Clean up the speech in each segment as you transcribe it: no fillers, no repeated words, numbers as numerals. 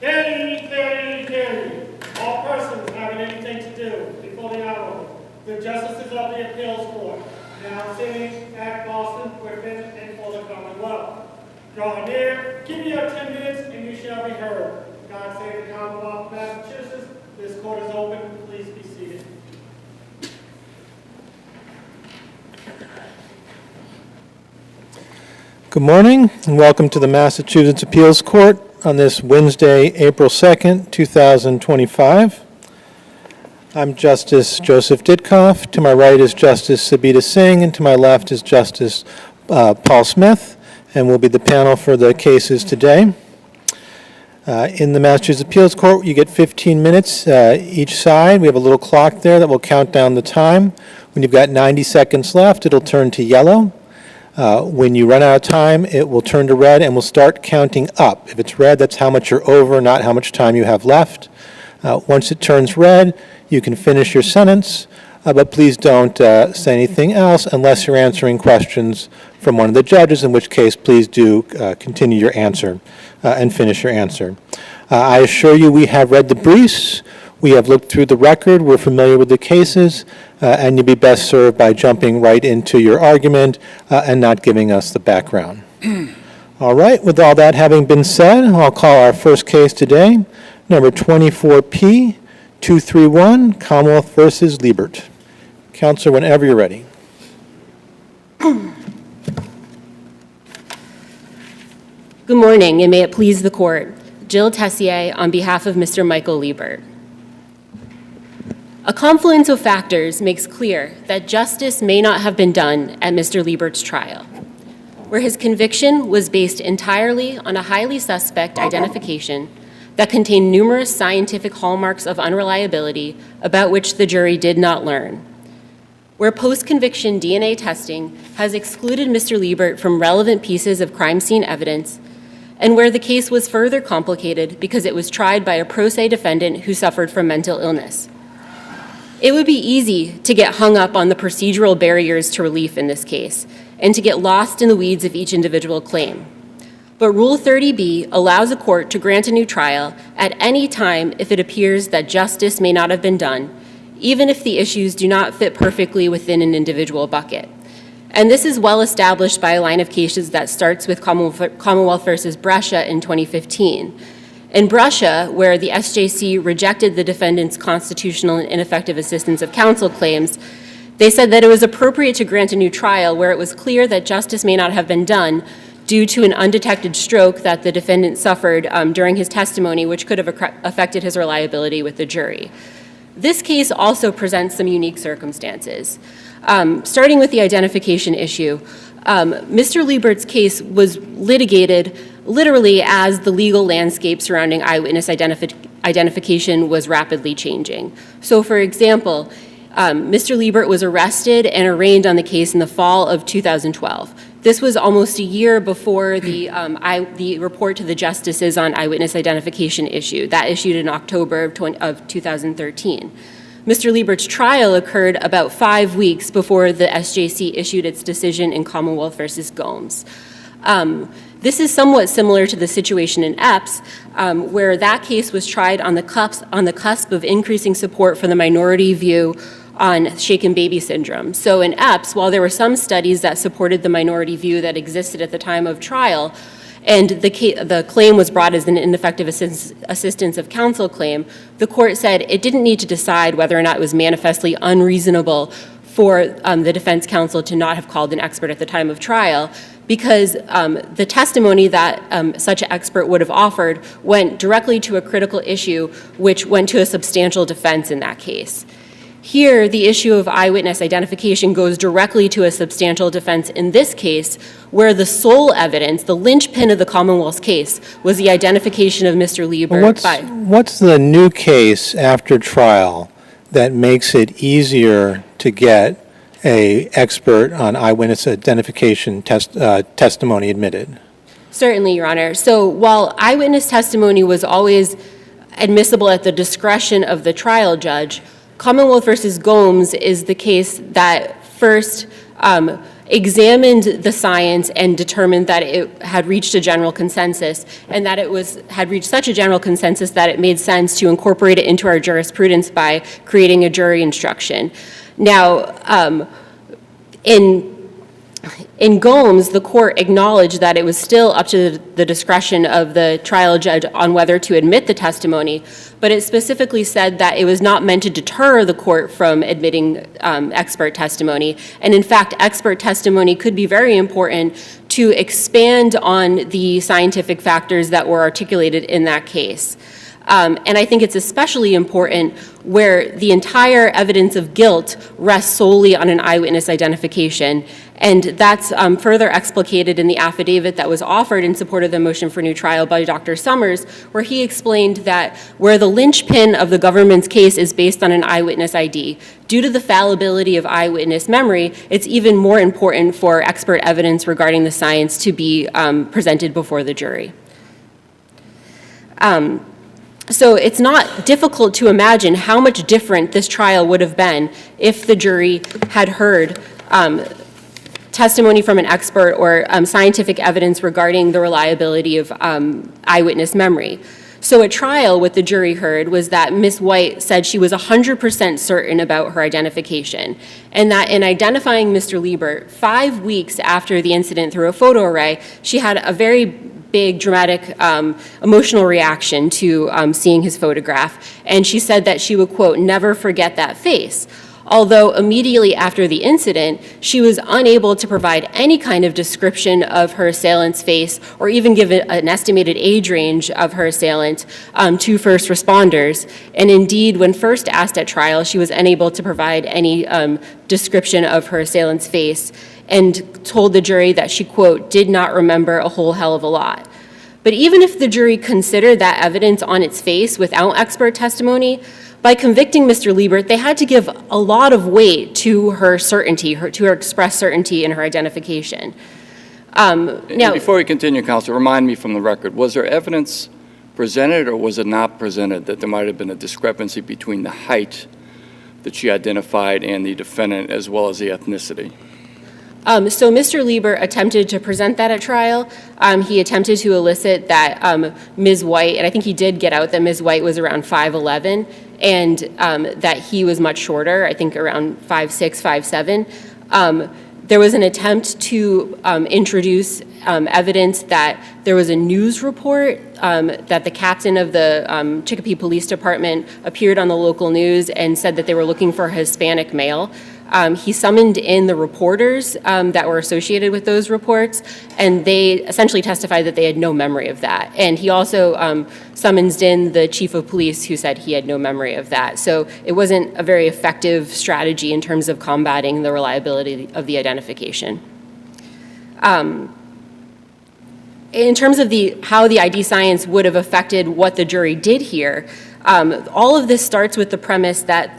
Hear. All persons having anything to do before the Honorable, the Justices of the Appeals Court, now sitting at Boston, within and for the Commonwealth. Draw near, give me your 10 minutes, and you shall be heard. God save the Commonwealth of Massachusetts. This court is open. Please be seated. Good morning and welcome to the Massachusetts Appeals Court on this Wednesday, April 2nd, 2025. I'm Justice Joseph Ditkoff. To my right is Justice Sabita Singh, and to my left is Justice Paul Smyth, and we'll be the panel for the cases today. In the Massachusetts Appeals Court, you get 15 minutes each side. We have a little clock there that will count down the time. When you've got 90 seconds left, it'll turn to yellow. When you run out of time, it will turn to red and we'll start counting up. If it's red, that's how much you're over, not how much time you have left. Once it turns red, you can finish your sentence, but please don't say anything else unless you're answering questions from one of the judges, in which case please do continue your answer and finish your answer. I assure you we have read the briefs. We have looked through the record, we're familiar with the cases, and you'd be best served by jumping right into your argument and not giving us the background. All right, with all that having been said, I'll call our first case today, number 24P231, Commonwealth versus Libert. Counselor, whenever you're ready. Good morning, and may it please the court. Jill Tessier on behalf of Mr. Michael Libert. A confluence of factors makes clear that justice may not have been done at Mr. Libert's trial, where his conviction was based entirely on a highly suspect identification that contained numerous scientific hallmarks of unreliability about which the jury did not learn, where post-conviction DNA testing has excluded Mr. Libert from relevant pieces of crime scene evidence, and where the case was further complicated because it was tried by a pro se defendant who suffered from mental illness. It would be easy to get hung up on the procedural barriers to relief in this case and to get lost in the weeds of each individual claim. But Rule 30B allows a court to grant a new trial at any time if it appears that justice may not have been done, even if the issues do not fit perfectly within an individual bucket. And this is well established by a line of cases that starts with Commonwealth versus Brescia in 2015. In Brescia, where the SJC rejected the defendant's constitutional and ineffective assistance of counsel claims, they said that it was appropriate to grant a new trial where it was clear that justice may not have been done due to an undetected stroke that the defendant suffered during his testimony, which could have affected his reliability with the jury. This case also presents some unique circumstances. Starting with the identification issue, Mr. Libert's case was litigated literally as the legal landscape surrounding eyewitness identification was rapidly changing. So for example, Mr. Libert was arrested and arraigned on the case in the fall of 2012. This was almost a year before the report to the justices on eyewitness identification issue. That issued in October of 2013. Mr. Libert's trial occurred about 5 weeks before the SJC issued its decision in Commonwealth versus Gomes. This is somewhat similar to the situation in Epps, where that case was tried on the cusp of increasing support for the minority view on shaken baby syndrome. So in Epps, while there were some studies that supported the minority view that existed at the time of trial, and the claim was brought as an ineffective assistance of counsel claim, the court said it didn't need to decide whether or not it was manifestly unreasonable for the defense counsel to not have called an expert at the time of trial, because the testimony that such an expert would have offered went directly to a critical issue, which went to a substantial defense in that case. Here, the issue of eyewitness identification goes directly to a substantial defense in this case, where the sole evidence, the linchpin of the Commonwealth's case, was the identification of Mr. Libert. What's the new case after trial that makes it easier to get an expert on eyewitness identification testimony admitted? Certainly, Your Honor. So while eyewitness testimony was always admissible at the discretion of the trial judge, Commonwealth versus Gomes is the case that first examined the science and determined that it had reached a general consensus, and that had reached such a general consensus that it made sense to incorporate it into our jurisprudence by creating a jury instruction. Now, in Gomes, the court acknowledged that it was still up to the discretion of the trial judge on whether to admit the testimony, but it specifically said that it was not meant to deter the court from admitting expert testimony. And in fact, expert testimony could be very important to expand on the scientific factors that were articulated in that case. And I think it's especially important where the entire evidence of guilt rests solely on an eyewitness identification. And that's further explicated in the affidavit that was offered in support of the motion for new trial by Dr. Summers, where he explained that where the linchpin of the government's case is based on an eyewitness ID, due to the fallibility of eyewitness memory, it's even more important for expert evidence regarding the science to be presented before the jury. So it's not difficult to imagine how much different this trial would have been if the jury had heard testimony from an expert or scientific evidence regarding the reliability of eyewitness memory. So at trial, what the jury heard was that Ms. White said she was 100% certain about her identification, and that in identifying Mr. Libert 5 weeks after the incident through a photo array, she had a very big, dramatic, emotional reaction to seeing his photograph. And she said that she would, quote, never forget that face. Although immediately after the incident, she was unable to provide any kind of description of her assailant's face or even give an estimated age range of her assailant to first responders. And indeed, when first asked at trial, she was unable to provide any description of her assailant's face, and told the jury that she, quote, did not remember a whole hell of a lot. But even if the jury considered that evidence on its face without expert testimony, by convicting Mr. Libert, they had to give a lot of weight to her certainty, to her expressed certainty in her identification. Now, before we continue, Counsel, remind me from the record, was there evidence presented or was it not presented that there might have been a discrepancy between the height that she identified and the defendant as well as the ethnicity? So Mr. Libert attempted to present that at trial. He attempted to elicit that Ms. White, and I think he did get out that Ms. White was around 5'11", and that he was much shorter, I think around 5'6", 5'7". There was an attempt to introduce evidence that there was a news report that the captain of the Chicopee Police Department appeared on the local news and said that they were looking for a Hispanic male. He summoned in the reporters that were associated with those reports, and they essentially testified that they had no memory of that. And he also summoned in the chief of police, who said he had no memory of that. So it wasn't a very effective strategy in terms of combating the reliability of the identification. In terms of how the ID science would have affected what the jury did here, all of this starts with the premise that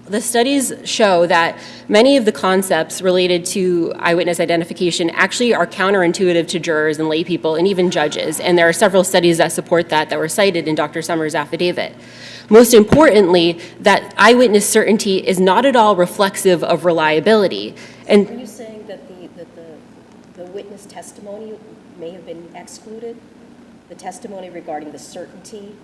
the studies show that many of the concepts related to eyewitness identification actually are counterintuitive to jurors and lay people and even judges, and there are several studies that support that were cited in Dr. Summers' affidavit. Most importantly, that eyewitness certainty is not at all reflexive of reliability. And are you saying that the witness testimony may have been excluded? The testimony regarding the certainty?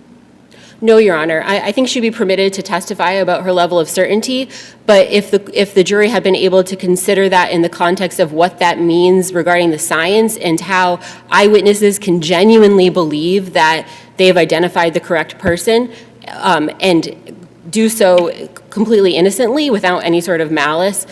No, Your Honor. I think she'd be permitted to testify about her level of certainty, but if the jury had been able to consider that in the context of what that means regarding the science and how eyewitnesses can genuinely believe that they've identified the correct person and do so completely innocently without any sort of malice,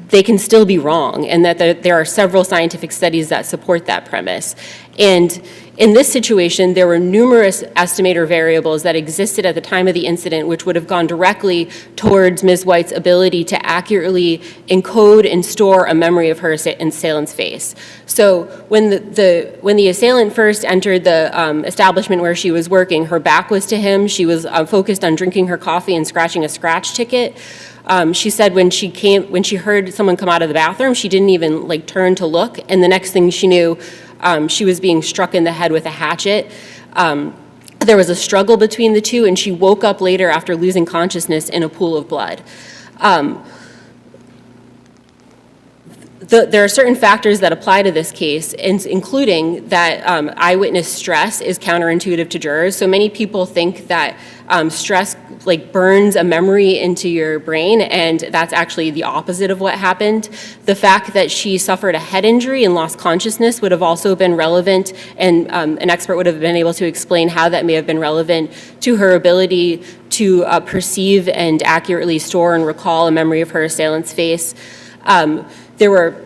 they can still be wrong, and that there are several scientific studies that support that premise. And in this situation, there were numerous estimator variables that existed at the time of the incident which would have gone directly towards Ms. White's ability to accurately encode and store a memory of her assailant's face. So when the assailant first entered the establishment where she was working, her back was to him. She was focused on drinking her coffee and scratching a scratch ticket. She said when she heard someone come out of the bathroom, she didn't even turn to look, and the next thing she knew, she was being struck in the head with a hatchet. There was a struggle between the two, and she woke up later after losing consciousness in a pool of blood. there are certain factors that apply to this case, including that eyewitness stress is counterintuitive to jurors. So many people think that stress like burns a memory into your brain, and that's actually the opposite of what happened. The fact that she suffered a head injury and lost consciousness would have also been relevant, and an expert would have been able to explain how that may have been relevant to her ability to perceive and accurately store and recall a memory of her assailant's face. There were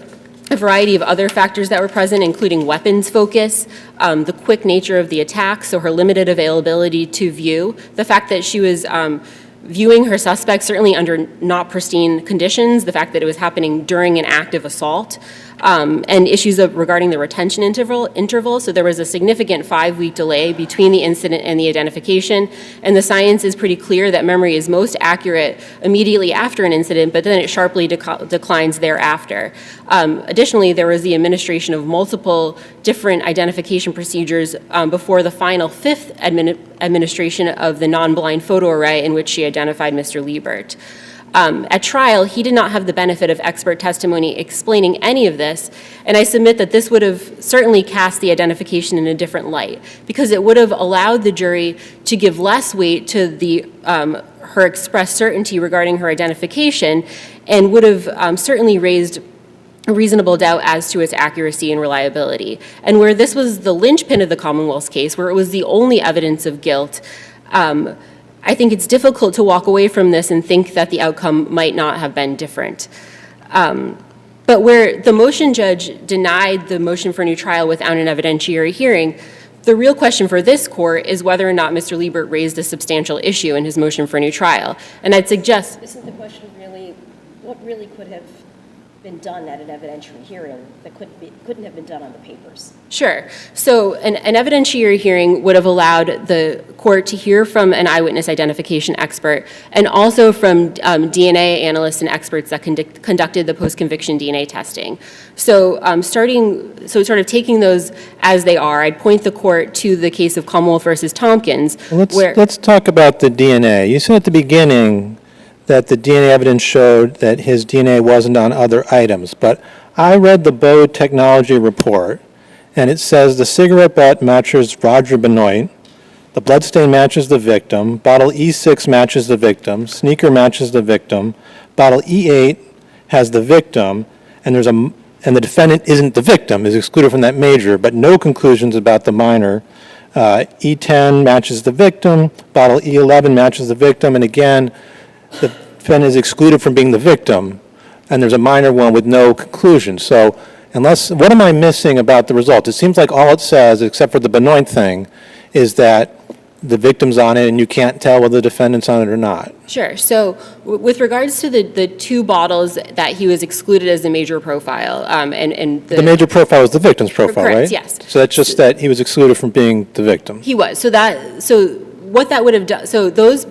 a variety of other factors that were present, including weapons focus, the quick nature of the attack, so her limited availability to view, the fact that she was viewing her suspect certainly under not pristine conditions, the fact that it was happening during an active assault, and issues regarding the retention interval. So there was a significant 5-week delay between the incident and the identification, and the science is pretty clear that memory is most accurate immediately after an incident, but then it sharply declines thereafter. Additionally, there was the administration of multiple different identification procedures before the final 5th administration of the non-blind photo array in which she identified Mr. Libert. At trial, he did not have the benefit of expert testimony explaining any of this, and I submit that this would have certainly cast the identification in a different light, because it would have allowed the jury to give less weight to her expressed certainty regarding her identification, and would have certainly raised a reasonable doubt as to its accuracy and reliability. And where this was the linchpin of the Commonwealth's case, where it was the only evidence of guilt, I think it's difficult to walk away from this and think that the outcome might not have been different. But where the motion judge denied the motion for a new trial without an evidentiary hearing, the real question for this court is whether or not Mr. Libert raised a substantial issue in his motion for a new trial. And I'd suggest— Isn't the question really, what really could have been done at an evidentiary hearing that couldn't have been done on the papers? Sure. So an evidentiary hearing would have allowed the court to hear from an eyewitness identification expert and also from DNA analysts and experts that conducted the post-conviction DNA testing. So sort of taking those as they are, I'd point the court to the case of Commonwealth versus Tompkins. Let's talk about the DNA. You said at the beginning that the DNA evidence showed that his DNA wasn't on other items, but I read the Bode technology report, and it says the cigarette butt matches Roger Benoit, the bloodstain matches the victim, bottle E6 matches the victim, sneaker matches the victim, bottle E8 has the victim, and the defendant isn't the victim, is excluded from that major, but no conclusions about the minor. E10 matches the victim, bottle E11 matches the victim, and again, the defendant is excluded from being the victim, and there's a minor one with no conclusion. So what am I missing about the result? It seems like all it says, except for the Benoit thing, is that the victim's on it and you can't tell whether the defendant's on it or not. Sure. So with regards to the 2 bottles that he was excluded as the major profile, and the major profile was the victim's profile, correct, right? Yes. So that's just that he was excluded from being the victim. He was. So what that would have done, so those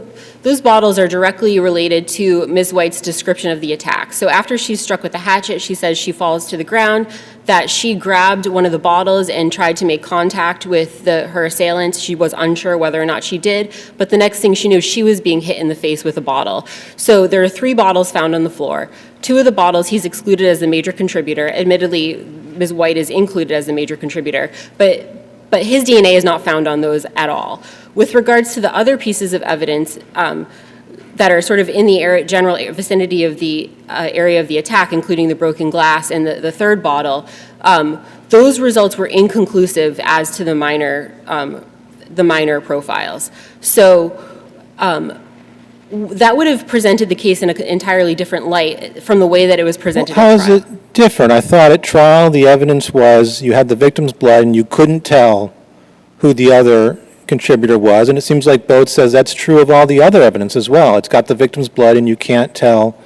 bottles are directly related to Ms. White's description of the attack. So after she's struck with the hatchet, she says she falls to the ground, that she grabbed one of the bottles and tried to make contact with her assailant. She was unsure whether or not she did, but the next thing she knew, she was being hit in the face with a bottle. So there are 3 bottles found on the floor. 2 of the bottles he's excluded as the major contributor. Admittedly, Ms. White is included as the major contributor, but his DNA is not found on those at all. With regards to the other pieces of evidence that are sort of in the general vicinity of the area of the attack, including the broken glass and the 3rd bottle, those results were inconclusive as to the minor profiles. So that would have presented the case in an entirely different light from the way that it was presented at trial. How is it different? I thought at trial the evidence was you had the victim's blood and you couldn't tell who the other contributor was, and it seems like Bode says that's true of all the other evidence as well. It's got the victim's blood and you can't tell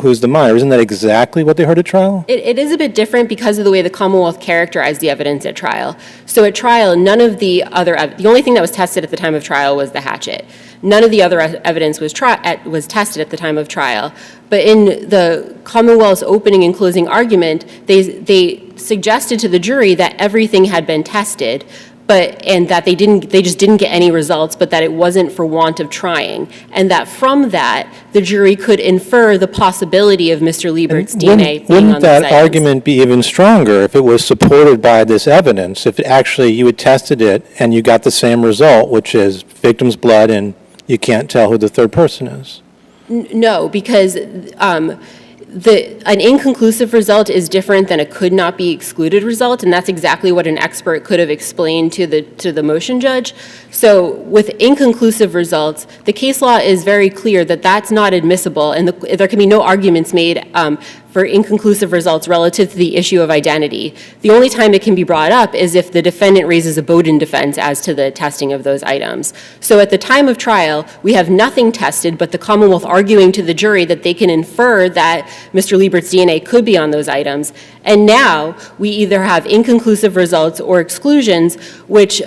who's the minor. Isn't that exactly what they heard at trial? It is a bit different because of the way the Commonwealth characterized the evidence at trial. So at trial, the only thing that was tested at the time of trial was the hatchet. None of the other evidence was tested at the time of trial. But in the Commonwealth's opening and closing argument, they suggested to the jury that everything had been tested, and that they just didn't get any results, but that it wasn't for want of trying, and that from that, the jury could infer the possibility of Mr. Liebert's DNA being on Wouldn't those that items. argument be even stronger if it was supported by this evidence? If it actually, you had tested it and you got the same result, which is victim's blood and you can't tell who the third person is? No, because an inconclusive result is different than a could not be excluded result, and that's exactly what an expert could have explained to the motion judge. So with inconclusive results, the case law is very clear that that's not admissible, and there can be no arguments made for inconclusive results relative to the issue of identity. The only time it can be brought up is if the defendant raises a Bowden defense as to the testing of those items. So at the time of trial, we have nothing tested but the Commonwealth arguing to the jury that they can infer that Mr. Liebert's DNA could be on those items. And now we either have inconclusive results or exclusions, which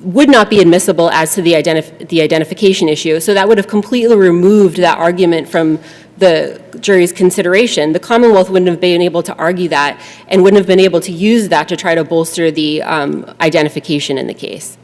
would not be admissible as to the identification issue. So that would have completely removed that argument from the jury's consideration. The Commonwealth wouldn't have been able to argue that and wouldn't have been able to use that to try to bolster the identification in the case.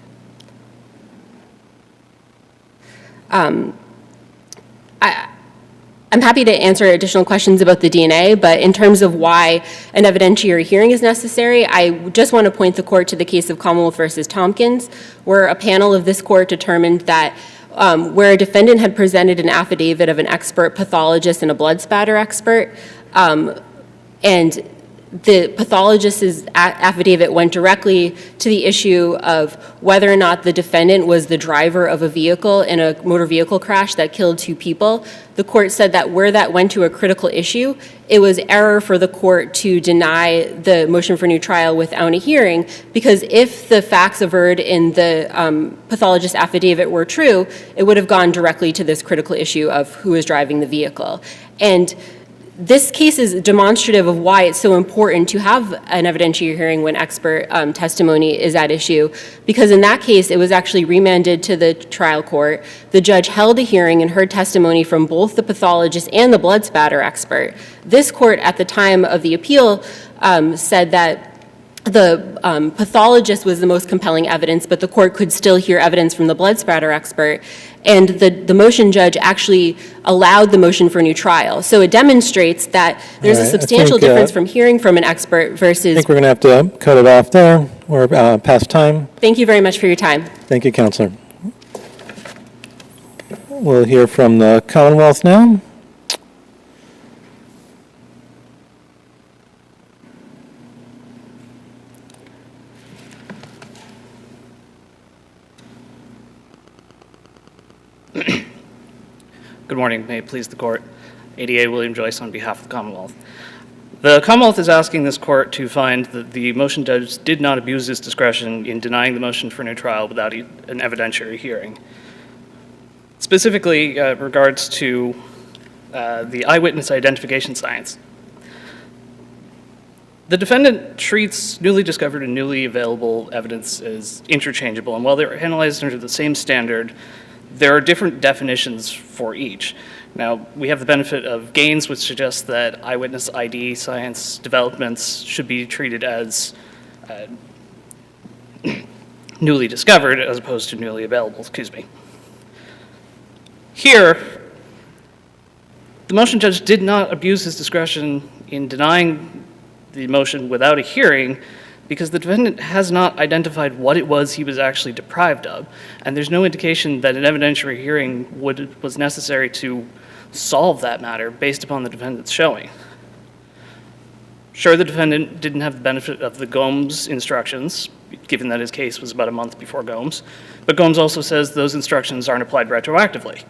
I'm happy to answer additional questions about the DNA, but in terms of why an evidentiary hearing is necessary, I just want to point the court to the case of Commonwealth versus Tompkins, where a panel of this court determined that where a defendant had presented an affidavit of an expert pathologist and a blood spatter expert, and the pathologist's affidavit went directly to the issue of whether or not the defendant was the driver of a vehicle in a motor vehicle crash that killed 2 people. The court said that where that went to a critical issue, it was error for the court to deny the motion for new trial without a hearing, because if the facts averred in the pathologist's affidavit were true, it would have gone directly to this critical issue of who was driving the vehicle. And this case is demonstrative of why it's so important to have an evidentiary hearing when expert testimony is at issue, because in that case, it was actually remanded to the trial court. The judge held a hearing and heard testimony from both the pathologist and the blood spatter expert. This court, at the time of the appeal, said that the pathologist was the most compelling evidence, but the court could still hear evidence from the blood spatter expert, and the motion judge actually allowed the motion for new trial. So it demonstrates that there's a substantial difference from hearing from an expert versus... I think we're going to have to cut it off there. We're past time. Thank you very much for your time. Thank you, Counselor. We'll hear from the Commonwealth now. Good morning. May it please the court. ADA William Joyce on behalf of the Commonwealth. The Commonwealth is asking this court to find that the motion judge did not abuse his discretion in denying the motion for new trial without an evidentiary hearing. Specifically, regards to the eyewitness identification science. The defendant treats newly discovered and newly available evidence as interchangeable, and while they're analyzed under the same standard, there are different definitions for each. Now, we have the benefit of Gaines, which suggests that eyewitness ID science developments should be treated as newly discovered as opposed to newly available, excuse me. Here, the motion judge did not abuse his discretion in denying the motion without a hearing because the defendant has not identified what it was he was actually deprived of, and there's no indication that an evidentiary hearing was necessary to solve that matter based upon the defendant's showing. Sure, the defendant didn't have the benefit of the Gomes instructions, given that his case was about a month before Gomes, but Gomes also says those instructions aren't applied retroactively.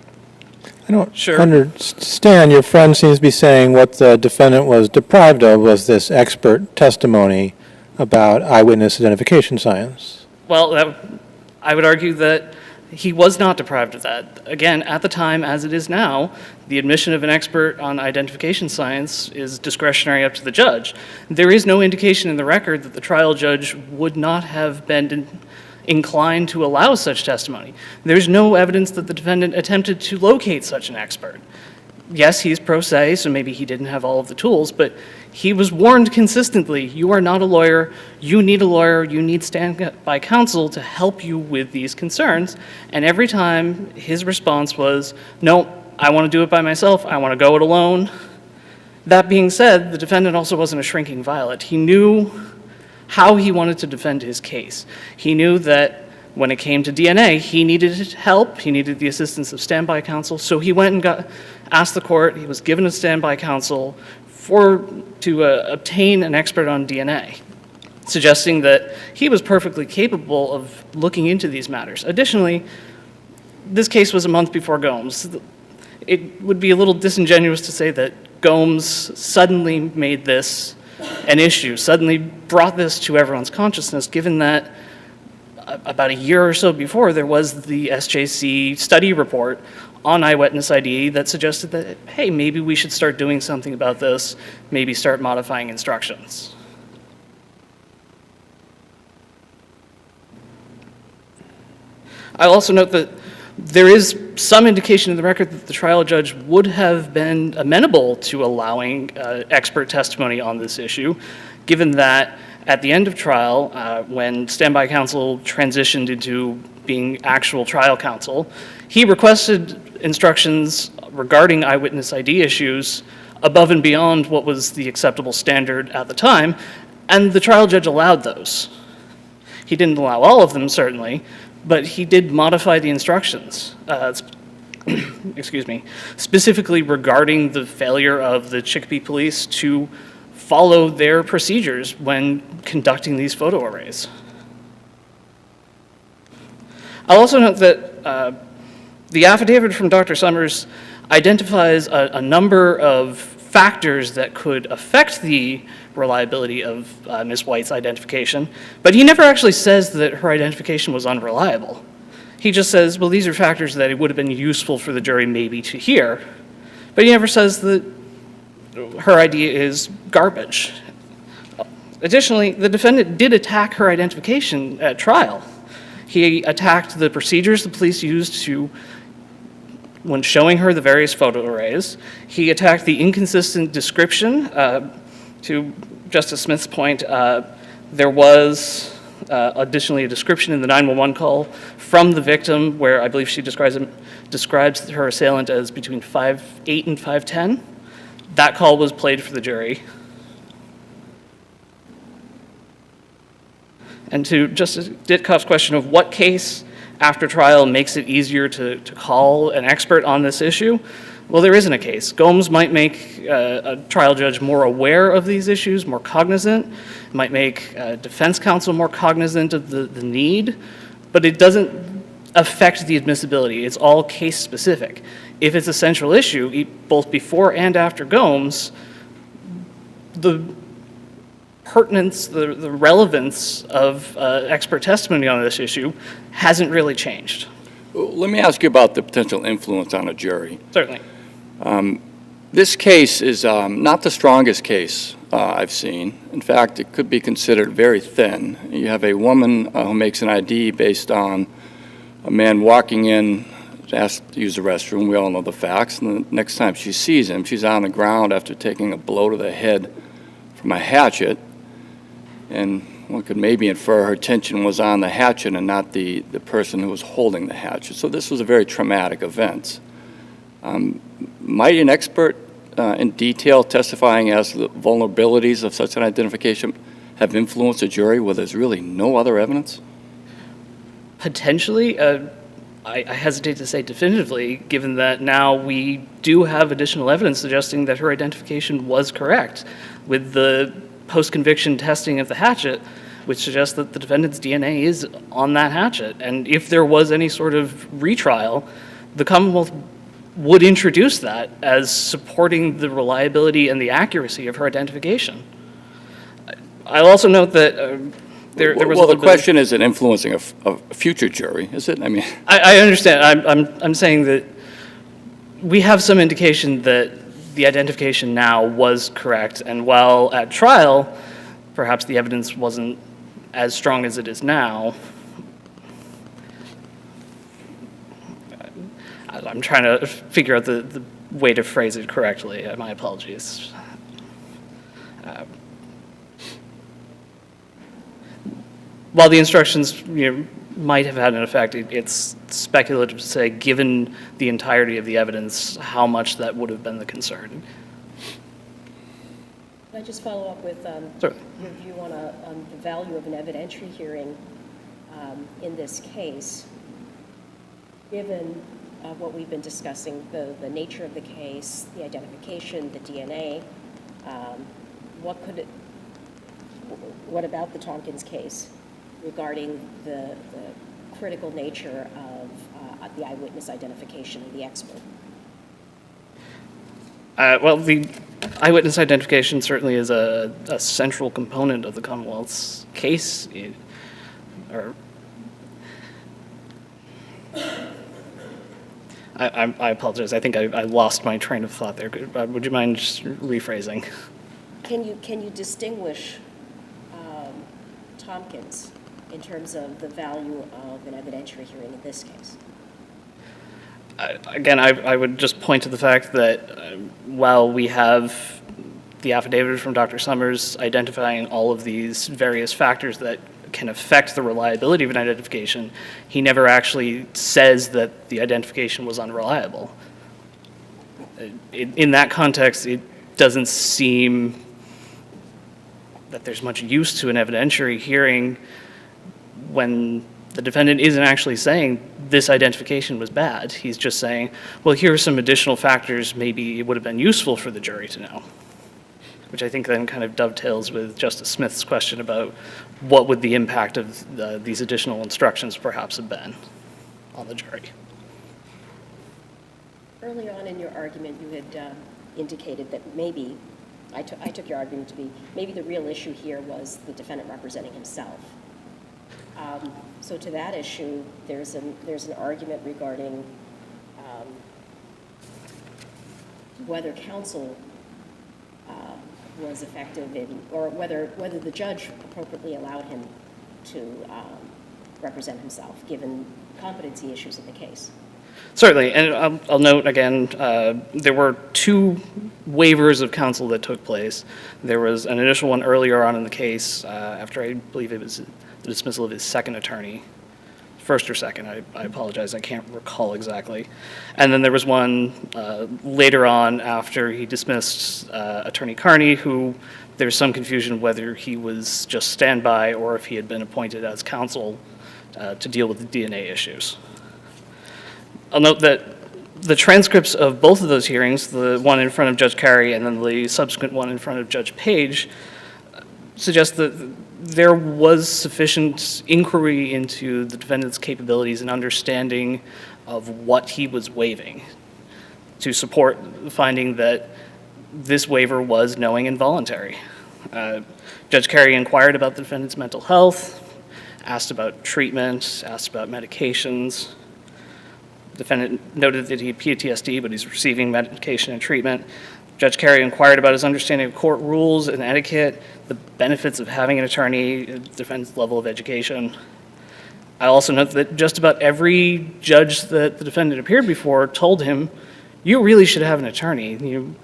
I don't understand. Your friend seems to be saying what the defendant was deprived of was this expert testimony about eyewitness identification science. Well, I would argue that he was not deprived of that. Again, at the time, as it is now, the admission of an expert on identification science is discretionary up to the judge. There is no indication in the record that the trial judge would not have been inclined to allow such testimony. There's no evidence that the defendant attempted to locate such an expert. yes, he's pro se, so maybe he didn't have all of the tools, but he was warned consistently, you are not a lawyer, you need standby counsel to help you with these concerns. And every time his response was, no, I want to do it by myself, I want to go it alone. That being said, the defendant also wasn't a shrinking violet. He knew how he wanted to defend his case. He knew that when it came to DNA, he needed help, he needed the assistance of standby counsel, so he went and asked the court, he was given a standby counsel to obtain an expert on DNA, suggesting that he was perfectly capable of looking into these matters. Additionally, this case was a month before Gomes. It would be a little disingenuous to say that Gomes suddenly made this an issue, suddenly brought this to everyone's consciousness, given that about a year or so before, there was the SJC study report on eyewitness ID that suggested that, hey, maybe we should start doing something about this, maybe start modifying instructions. I'll also note that there is some indication in the record that the trial judge would have been amenable to allowing expert testimony on this issue, given that at the end of trial, when standby counsel transitioned into being actual trial counsel, he requested instructions regarding eyewitness ID issues above and beyond what was the acceptable standard at the time, and the trial judge allowed those. He didn't allow all of them, certainly, but he did modify the instructions, excuse me, specifically regarding the failure of the Cheffy police to follow their procedures when conducting these photo arrays. I'll also note that the affidavit from Dr. Summers identifies a number of factors that could affect the reliability of Ms. White's identification, but he never actually says that her identification was unreliable. He just says, well, these are factors that it would have been useful for the jury maybe to hear, but he never says that her idea is garbage. Additionally, the defendant did attack her identification at trial. He attacked the procedures the police used when showing her the various photo arrays. He attacked the inconsistent description. To Justice Smith's point, there was additionally a description in the 911 call from the victim where I believe she describes her assailant as between 5'8" and 5'10". That call was played for the jury. And to Justice Ditkoff's question of what case after trial makes it easier to call an expert on this issue, well, there isn't a case. Gomes might make a trial judge more aware of these issues, more cognizant, might make defense counsel more cognizant of the need, but it doesn't affect the admissibility. It's all case specific. If it's a central issue, both before and after Gomes, the pertinence, the relevance of expert testimony on this issue hasn't really changed. Let me ask you about the potential influence on a jury. Certainly. This case is not the strongest case I've seen. In fact, it could be considered very thin. You have a woman who makes an ID based on a man walking in, asked to use the restroom. We all know the facts. And the next time she sees him, she's on the ground after taking a blow to the head from a hatchet. And one could maybe infer her attention was on the hatchet and not the person who was holding the hatchet. So this was a very traumatic event. Might an expert in detail testifying as to the vulnerabilities of such an identification have influenced a jury where there's really no other evidence? Potentially. I hesitate to say definitively, given that now we do have additional evidence suggesting that her identification was correct with the post-conviction testing of the hatchet, which suggests that the defendant's DNA is on that hatchet. And if there was any sort of retrial, the Commonwealth would introduce that as supporting the reliability and the accuracy of her identification. I'll also note that there was well, the question isn't influencing a future jury, is it? I mean, I understand. I'm saying that we have some indication that the identification now was correct, and while at trial, perhaps the evidence wasn't as strong as it is now. I'm trying to figure out the way to phrase it correctly. My apologies. While the instructions might have had an effect, it's speculative to say, given the entirety of the evidence, how much that would have been the concern. Can I just follow up with Certainly. your view on the value of an evidentiary hearing in this case, given what we've been discussing, the nature of the case, the identification, the DNA, what about the Tompkins case regarding the critical nature of the eyewitness identification of the expert? Well, the eyewitness identification certainly is a central component of the Commonwealth's case. I apologize. I think I lost my train of thought there. Would you mind just rephrasing? Can you distinguish Tompkins in terms of the value of an evidentiary hearing in this case? Again, I would just point to the fact that while we have the affidavit from Dr. Summers identifying all of these various factors that can affect the reliability of an identification, he never actually says that the identification was unreliable. In that context, it doesn't seem that there's much use to an evidentiary hearing when the defendant isn't actually saying this identification was bad. He's just saying, well, here are some additional factors maybe it would have been useful for the jury to know, which I think then kind of dovetails with Justice Smith's question about what would the impact of these additional instructions perhaps have been on the jury. Early on in your argument, you had indicated that maybe, I took your argument to be, maybe the real issue here was the defendant representing himself. So to that issue, there's an argument regarding whether counsel was effective in, or whether the judge appropriately allowed him to represent himself, given competency issues in the case. Certainly, and I'll note again, there were two waivers of counsel that took place. There was an initial one earlier on in the case, after I believe it was the dismissal of his second attorney, first or second, I apologize, I can't recall exactly. And then there was one later on after he dismissed Attorney Carney, who there's some confusion whether he was just standby or if he had been appointed as counsel to deal with the DNA issues. I'll note that the transcripts of both of those hearings, the one in front of Judge Carey and then the subsequent one in front of Judge Page, suggest that there was sufficient inquiry into the defendant's capabilities and understanding of what he was waiving to support the finding that this waiver was knowing and voluntary. Judge Carey inquired about the defendant's mental health, asked about treatment, asked about medications. The defendant noted that he had PTSD, but he's receiving medication and treatment. Judge Carey inquired about his understanding of court rules and etiquette, the benefits of having an attorney, the defendant's level of education. I also note that just about every judge that the defendant appeared before told him, you really should have an attorney.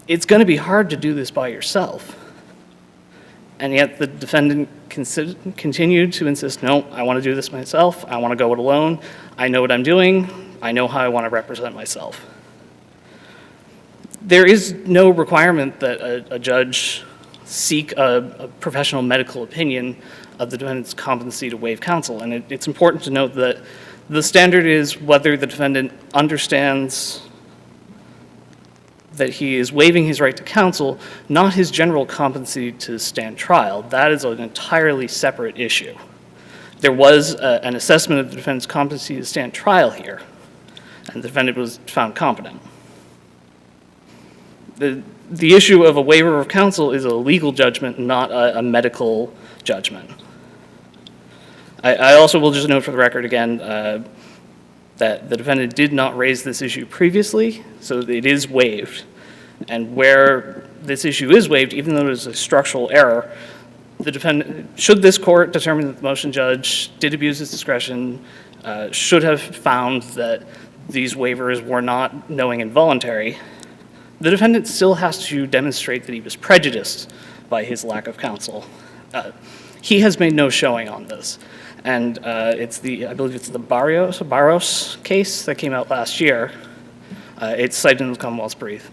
It's going to be hard to do this by yourself. And yet the defendant continued to insist, no, I want to do this myself. I want to go it alone. I know what I'm doing. I know how I want to represent myself. There is no requirement that a judge seek a professional medical opinion of the defendant's competency to waive counsel. And it's important to note that the standard is whether the defendant understands that he is waiving his right to counsel, not his general competency to stand trial. That is an entirely separate issue. There was an assessment of the defendant's competency to stand trial here, and the defendant was found competent. The issue of a waiver of counsel is a legal judgment, not a medical judgment. I also will just note for the record again that the defendant did not raise this issue previously, so it is waived. And where this issue is waived, even though it is a structural error, the defendant, should this court determine that the motion judge did abuse his discretion, should have found that these waivers were not knowing and voluntary, the defendant still has to demonstrate that he was prejudiced by his lack of counsel. He has made no showing on this. And I believe it's the Barros case that came out last year. It's cited in the Commonwealth's brief.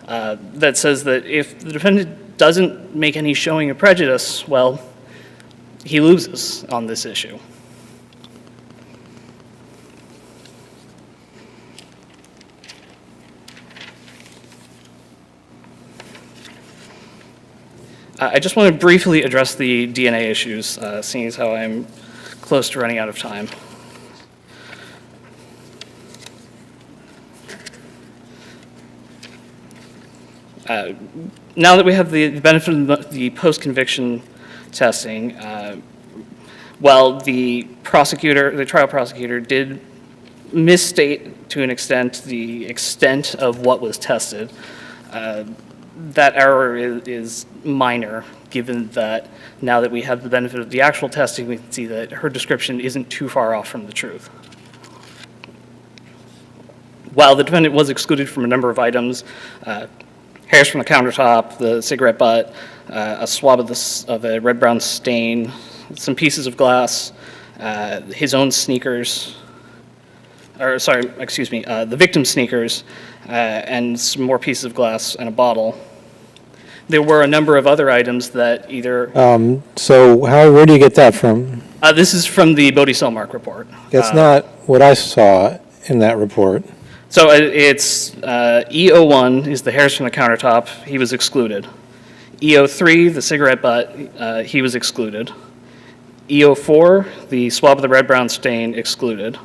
That says that if the defendant doesn't make any showing of prejudice, well, he loses on this issue. I just want to briefly address the DNA issues, seeing as how I'm close to running out of time. Now that we have the benefit of the post-conviction testing, while the trial prosecutor did misstate to an extent the extent of what was tested, that error is minor, given that now that we have the benefit of the actual testing, we can see that her description isn't too far off from the truth. While the defendant was excluded from a number of items, hairs from the countertop, the cigarette butt, a swab of a red-brown stain, some pieces of glass, his own sneakers, the victim's sneakers, and some more pieces of glass and a bottle. There were a number of other items that either... So where do you get that from? This is from the Bodie-Selmark report. That's not what I saw in that report. So it's E01 is the hairs from the countertop. He was excluded. E03, the cigarette butt, he was excluded. E04, the swab of the red-brown stain, excluded.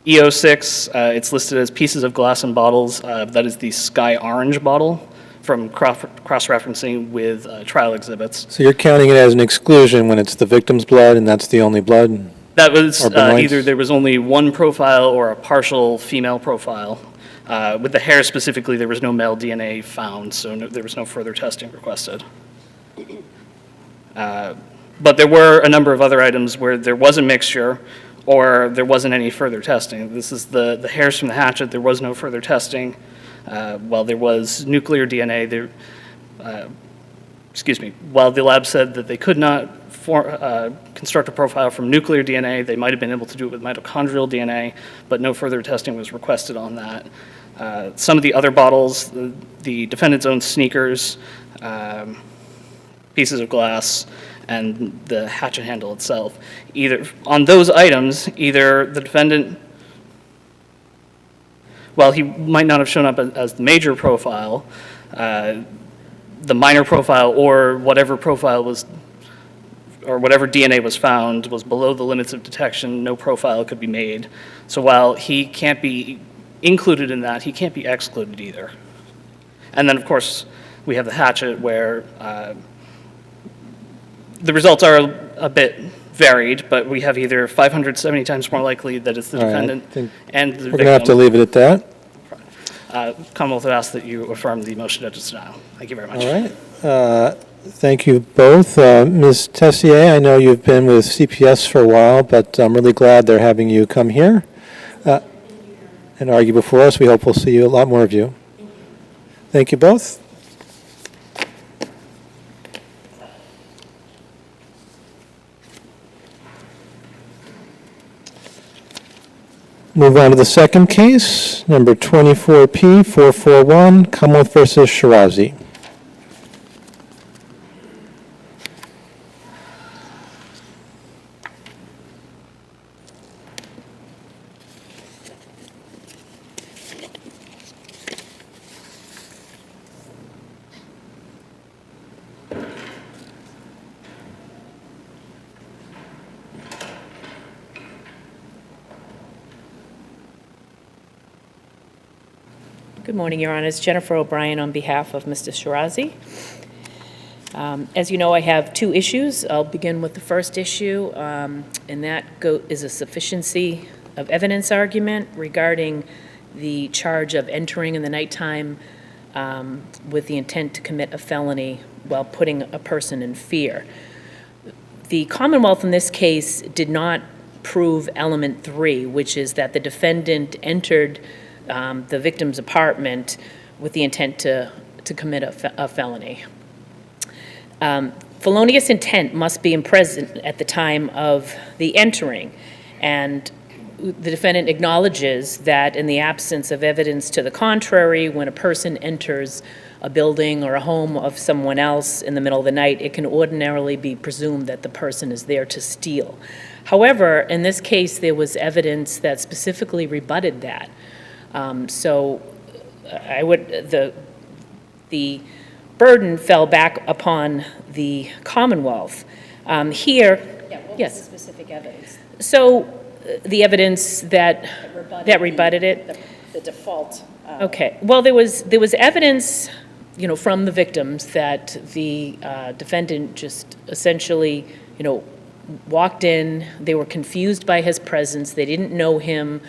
E06, it's listed as pieces of glass and bottles. That is the sky orange bottle from cross-referencing with trial exhibits. So you're counting it as an exclusion when it's the victim's blood and that's the only blood? That was Or Benoit's? either there was only one profile or a partial female profile. With the hair specifically, there was no male DNA found, so there was no further testing requested. But there were a number of other items where there was a mixture or there wasn't any further testing. This is the hairs from the hatchet. There was no further testing. While there was nuclear DNA, while the lab said that they could not construct a profile from nuclear DNA, they might have been able to do it with mitochondrial DNA, but no further testing was requested on that. Some of the other bottles, the defendant's own sneakers, pieces of glass, and the hatchet handle itself. On those items, either the defendant, while he might not have shown up as the major profile, the minor profile or whatever profile was, or whatever DNA was found was below the limits of detection, no profile could be made. So while he can't be included in that, he can't be excluded either. And then, of course, we have the hatchet where the results are a bit varied, but we have either 570 times more likely that it's the defendant and the victim. We're going to have to leave it at that. Commonwealth would ask that you affirm the motion of denial. Thank you very much. All right. Thank you both. Ms. Tessier, I know you've been with CPS for a while, but I'm really glad they're having you come here and argue before us. We hope we'll see you, a lot more of you. Thank you both. Move on to the second case, number 24P441, Commonwealth versus Sherazi. Good morning, Your Honors. Jennifer O'Brien on behalf of Mr. Shirazi. As you know, I have two issues. I'll begin with the first issue, and that is a sufficiency of evidence argument regarding the charge of entering in the nighttime with the intent to commit a felony while putting a person in fear. The Commonwealth in this case did not prove element 3, which is that the defendant entered the victim's apartment with the intent to commit a felony. Felonious intent must be present at the time of the entering, and the defendant acknowledges that in the absence of evidence to the contrary, when a person enters a building or a home of someone else in the middle of the night, it can ordinarily be presumed that the person is there to steal. However, in this case, there was evidence that specifically rebutted that. So the burden fell back upon the Commonwealth. Here, Yeah, what was yes. the specific evidence So the evidence that rebutted it? The default. Okay, well, there was evidence, from the victims that the defendant just essentially, walked in, they were confused by his presence, they didn't know him.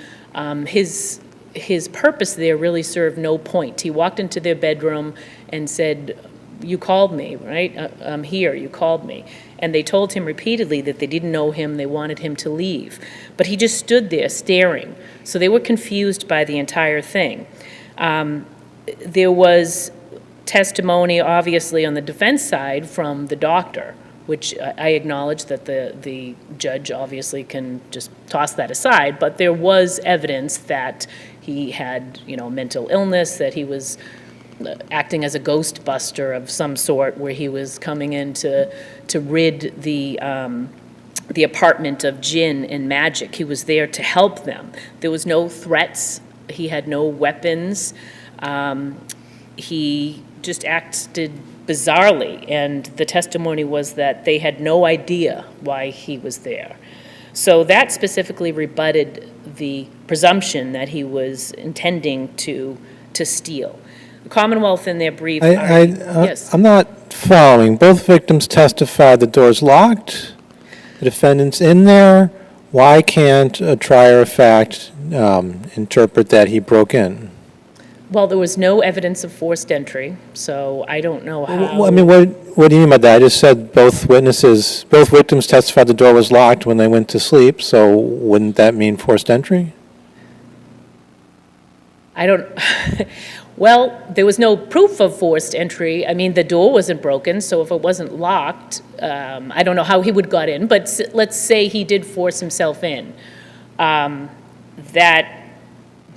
His purpose there really served no point. He walked into their bedroom and said, "You called me, right? I'm here, you called me." And they told him repeatedly that they didn't know him, they wanted him to leave. But he just stood there staring. So they were confused by the entire thing. There was testimony, obviously, on the defense side from the doctor, which I acknowledge that the judge obviously can just toss that aside, but there was evidence that he had, mental illness, that he was acting as a ghost buster of some sort, where he was coming in to rid the apartment of jinn and magic. He was there to help them. There was no threats. He had no weapons. He just acted bizarrely, and the testimony was that they had no idea why he was there. So that specifically rebutted the presumption that he was intending to steal. The Commonwealth in their brief... Yes. I'm not following. Both victims testified the door's locked, the defendant's in there. Why can't a trier of fact interpret that he broke in? Well, there was no evidence of forced entry, so I don't know how... Well, I mean, what do you mean by that? I just said both victims testified the door was locked when they went to sleep, so wouldn't that mean forced entry? I don't... Well, there was no proof of forced entry. I mean, the door wasn't broken, so if it wasn't locked, I don't know how he would got in, but let's say he did force himself in. That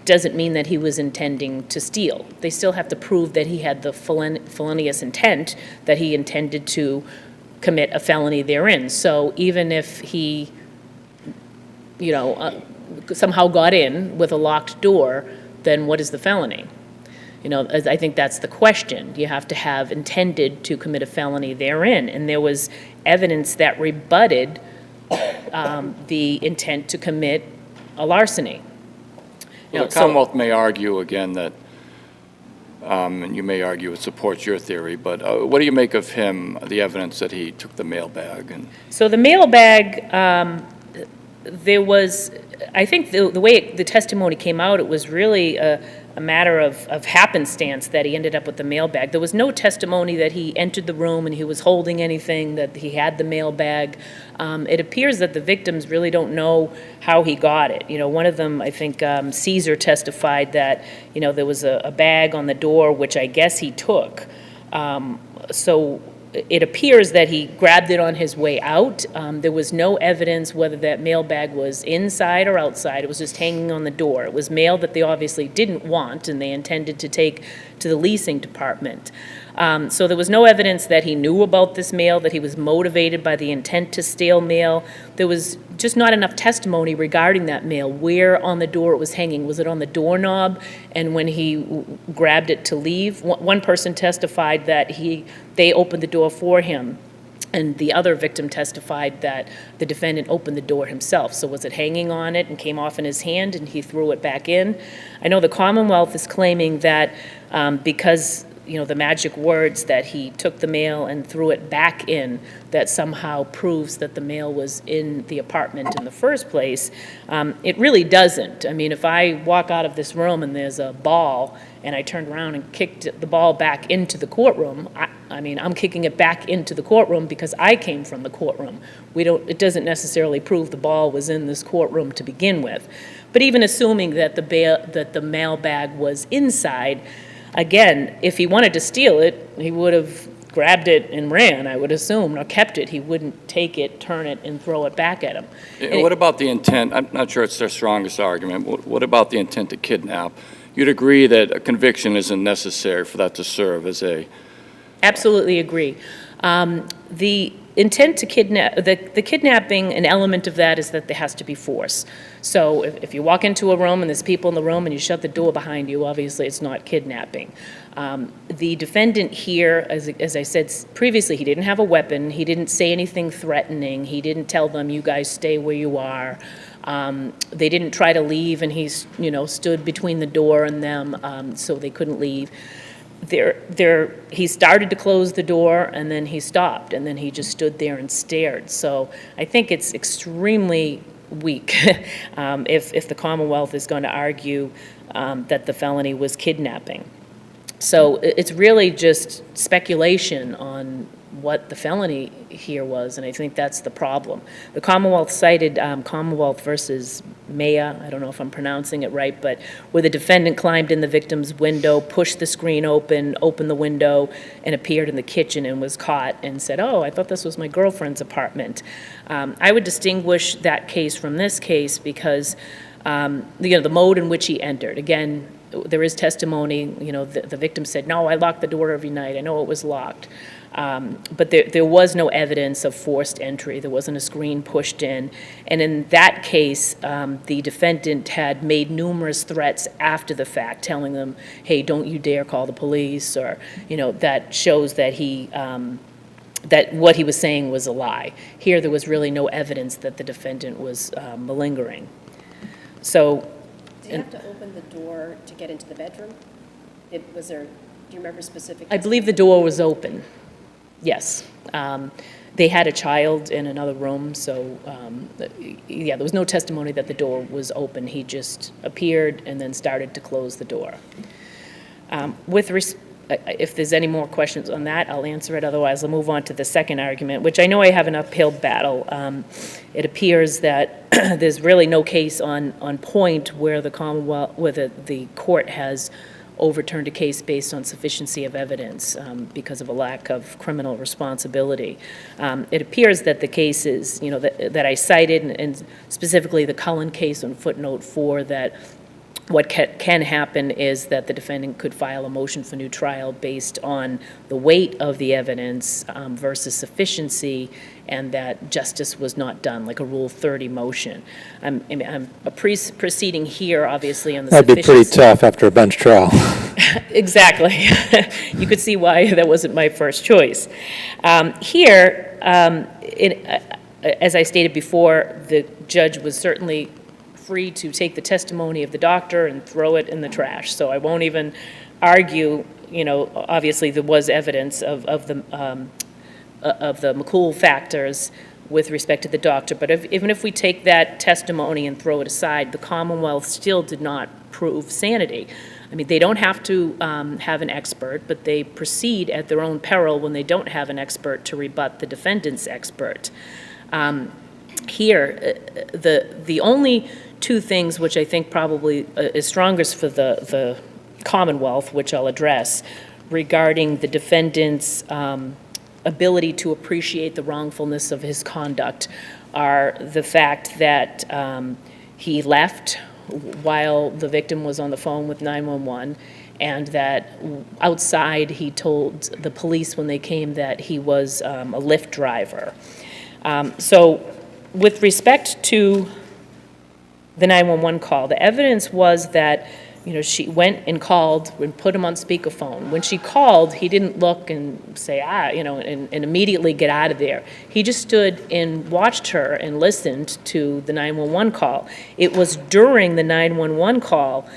doesn't mean that he was intending to steal. They still have to prove that he had the felonious intent, that he intended to commit a felony therein. So even if he, somehow got in with a locked door, then what is the felony? I think that's the question. You have to have intended to commit a felony therein. And there was evidence that rebutted the intent to commit a larceny. Well, the Commonwealth may argue again that, and you may argue it supports your theory, but what do you make of the evidence that he took the mail bag? So the mail bag, there was, I think the way the testimony came out, it was really a matter of happenstance that he ended up with the mail bag. There was no testimony that he entered the room and he was holding anything, that he had the mail bag. It appears that the victims really don't know how he got it. One of them, I think Caesar testified that, there was a bag on the door, which I guess he took. So it appears that he grabbed it on his way out. There was no evidence whether that mail bag was inside or outside. It was just hanging on the door. It was mail that they obviously didn't want, and they intended to take to the leasing department. So there was no evidence that he knew about this mail, that he was motivated by the intent to steal mail. There was just not enough testimony regarding that mail, where on the door it was hanging. Was it on the doorknob? And when he grabbed it to leave, one person testified that they opened the door for him, and the other victim testified that the defendant opened the door himself. So was it hanging on it and came off in his hand and he threw it back in? I know the Commonwealth is claiming that because the magic words, that he took the mail and threw it back in, that somehow proves that the mail was in the apartment in the first place. It really doesn't. I mean, if I walk out of this room and there's a ball and I turned around and kicked the ball back into the courtroom, I mean, I'm kicking it back into the courtroom because I came from the courtroom. It doesn't necessarily prove the ball was in this courtroom to begin with. But even assuming that the mail bag was inside, again, if he wanted to steal it, he would have grabbed it and ran, I would assume, or kept it. He wouldn't take it, turn it, and throw it back at him. And what about the intent? I'm not sure it's their strongest argument. What about the intent to kidnap? You'd agree that a conviction isn't necessary for that to serve as a... Absolutely agree. The intent to kidnap, the kidnapping, an element of that is that there has to be force. So if you walk into a room and there's people in the room and you shut the door behind you, obviously it's not kidnapping. The defendant here, as I said previously, he didn't have a weapon. He didn't say anything threatening. He didn't tell them, you guys stay where you are. They didn't try to leave, and he, stood between the door and them, so they couldn't leave. He started to close the door, and then he stopped, and then he just stood there and stared. So I think it's extremely weak if the Commonwealth is going to argue that the felony was kidnapping. So it's really just speculation on what the felony here was, and I think that's the problem. The Commonwealth cited Commonwealth versus Maya, I don't know if I'm pronouncing it right, but where the defendant climbed in the victim's window, pushed the screen open, opened the window, and appeared in the kitchen and was caught and said, oh, I thought this was my girlfriend's apartment. I would distinguish that case from this case because the mode in which he entered. Again, there is testimony, the victim said, no, I locked the door every night, I know it was locked. But there was no evidence of forced entry. There wasn't a screen pushed in. And in that case, the defendant had made numerous threats after the fact, telling them, hey, don't you dare call the police, or, that shows that that what he was saying was a lie. Here, there was really no evidence that the defendant was malingering. So, Did you have to open the door to get into the bedroom? Do you remember specific? I believe the door was open. Yes. They had a child in another room, so there was no testimony that the door was open. He just appeared and then started to close the door. If there's any more questions on that, I'll answer it. Otherwise, I'll move on to the second argument, which I know I have an uphill battle. It appears that there's really no case on point where the Commonwealth, where the court has overturned a case based on sufficiency of evidence because of a lack of criminal responsibility. It appears that the cases, that I cited, and specifically the Cullen case on footnote 4, that what can happen is that the defendant could file a motion for new trial based on the weight of the evidence versus sufficiency, and that justice was not done, like a Rule 30 motion. I'm proceeding here, obviously, on the That'd be pretty tough after a bench trial. Exactly. You could see why that wasn't my first choice. Here, as I stated before, the judge was certainly free to take the testimony of the doctor and throw it in the trash. So I won't even argue, obviously there was evidence of the McCool factors with respect to the doctor, but even if we take that testimony and throw it aside, the Commonwealth still did not prove sanity. I mean, they don't have to have an expert, but they proceed at their own peril when they don't have an expert to rebut the defendant's expert. Here, the only two things which I think probably is strongest for the Commonwealth, which I'll address, regarding the defendant's ability to appreciate the wrongfulness of his conduct, are the fact that he left while the victim was on the phone with 911, and that outside he told the police when they came that he was a Lyft driver. So with respect to the 911 call, the evidence was that she went and called and put him on speakerphone. When she called, he didn't look and say, and immediately get out of there. He just stood and watched her and listened to the 911 call. It was during the 911 call,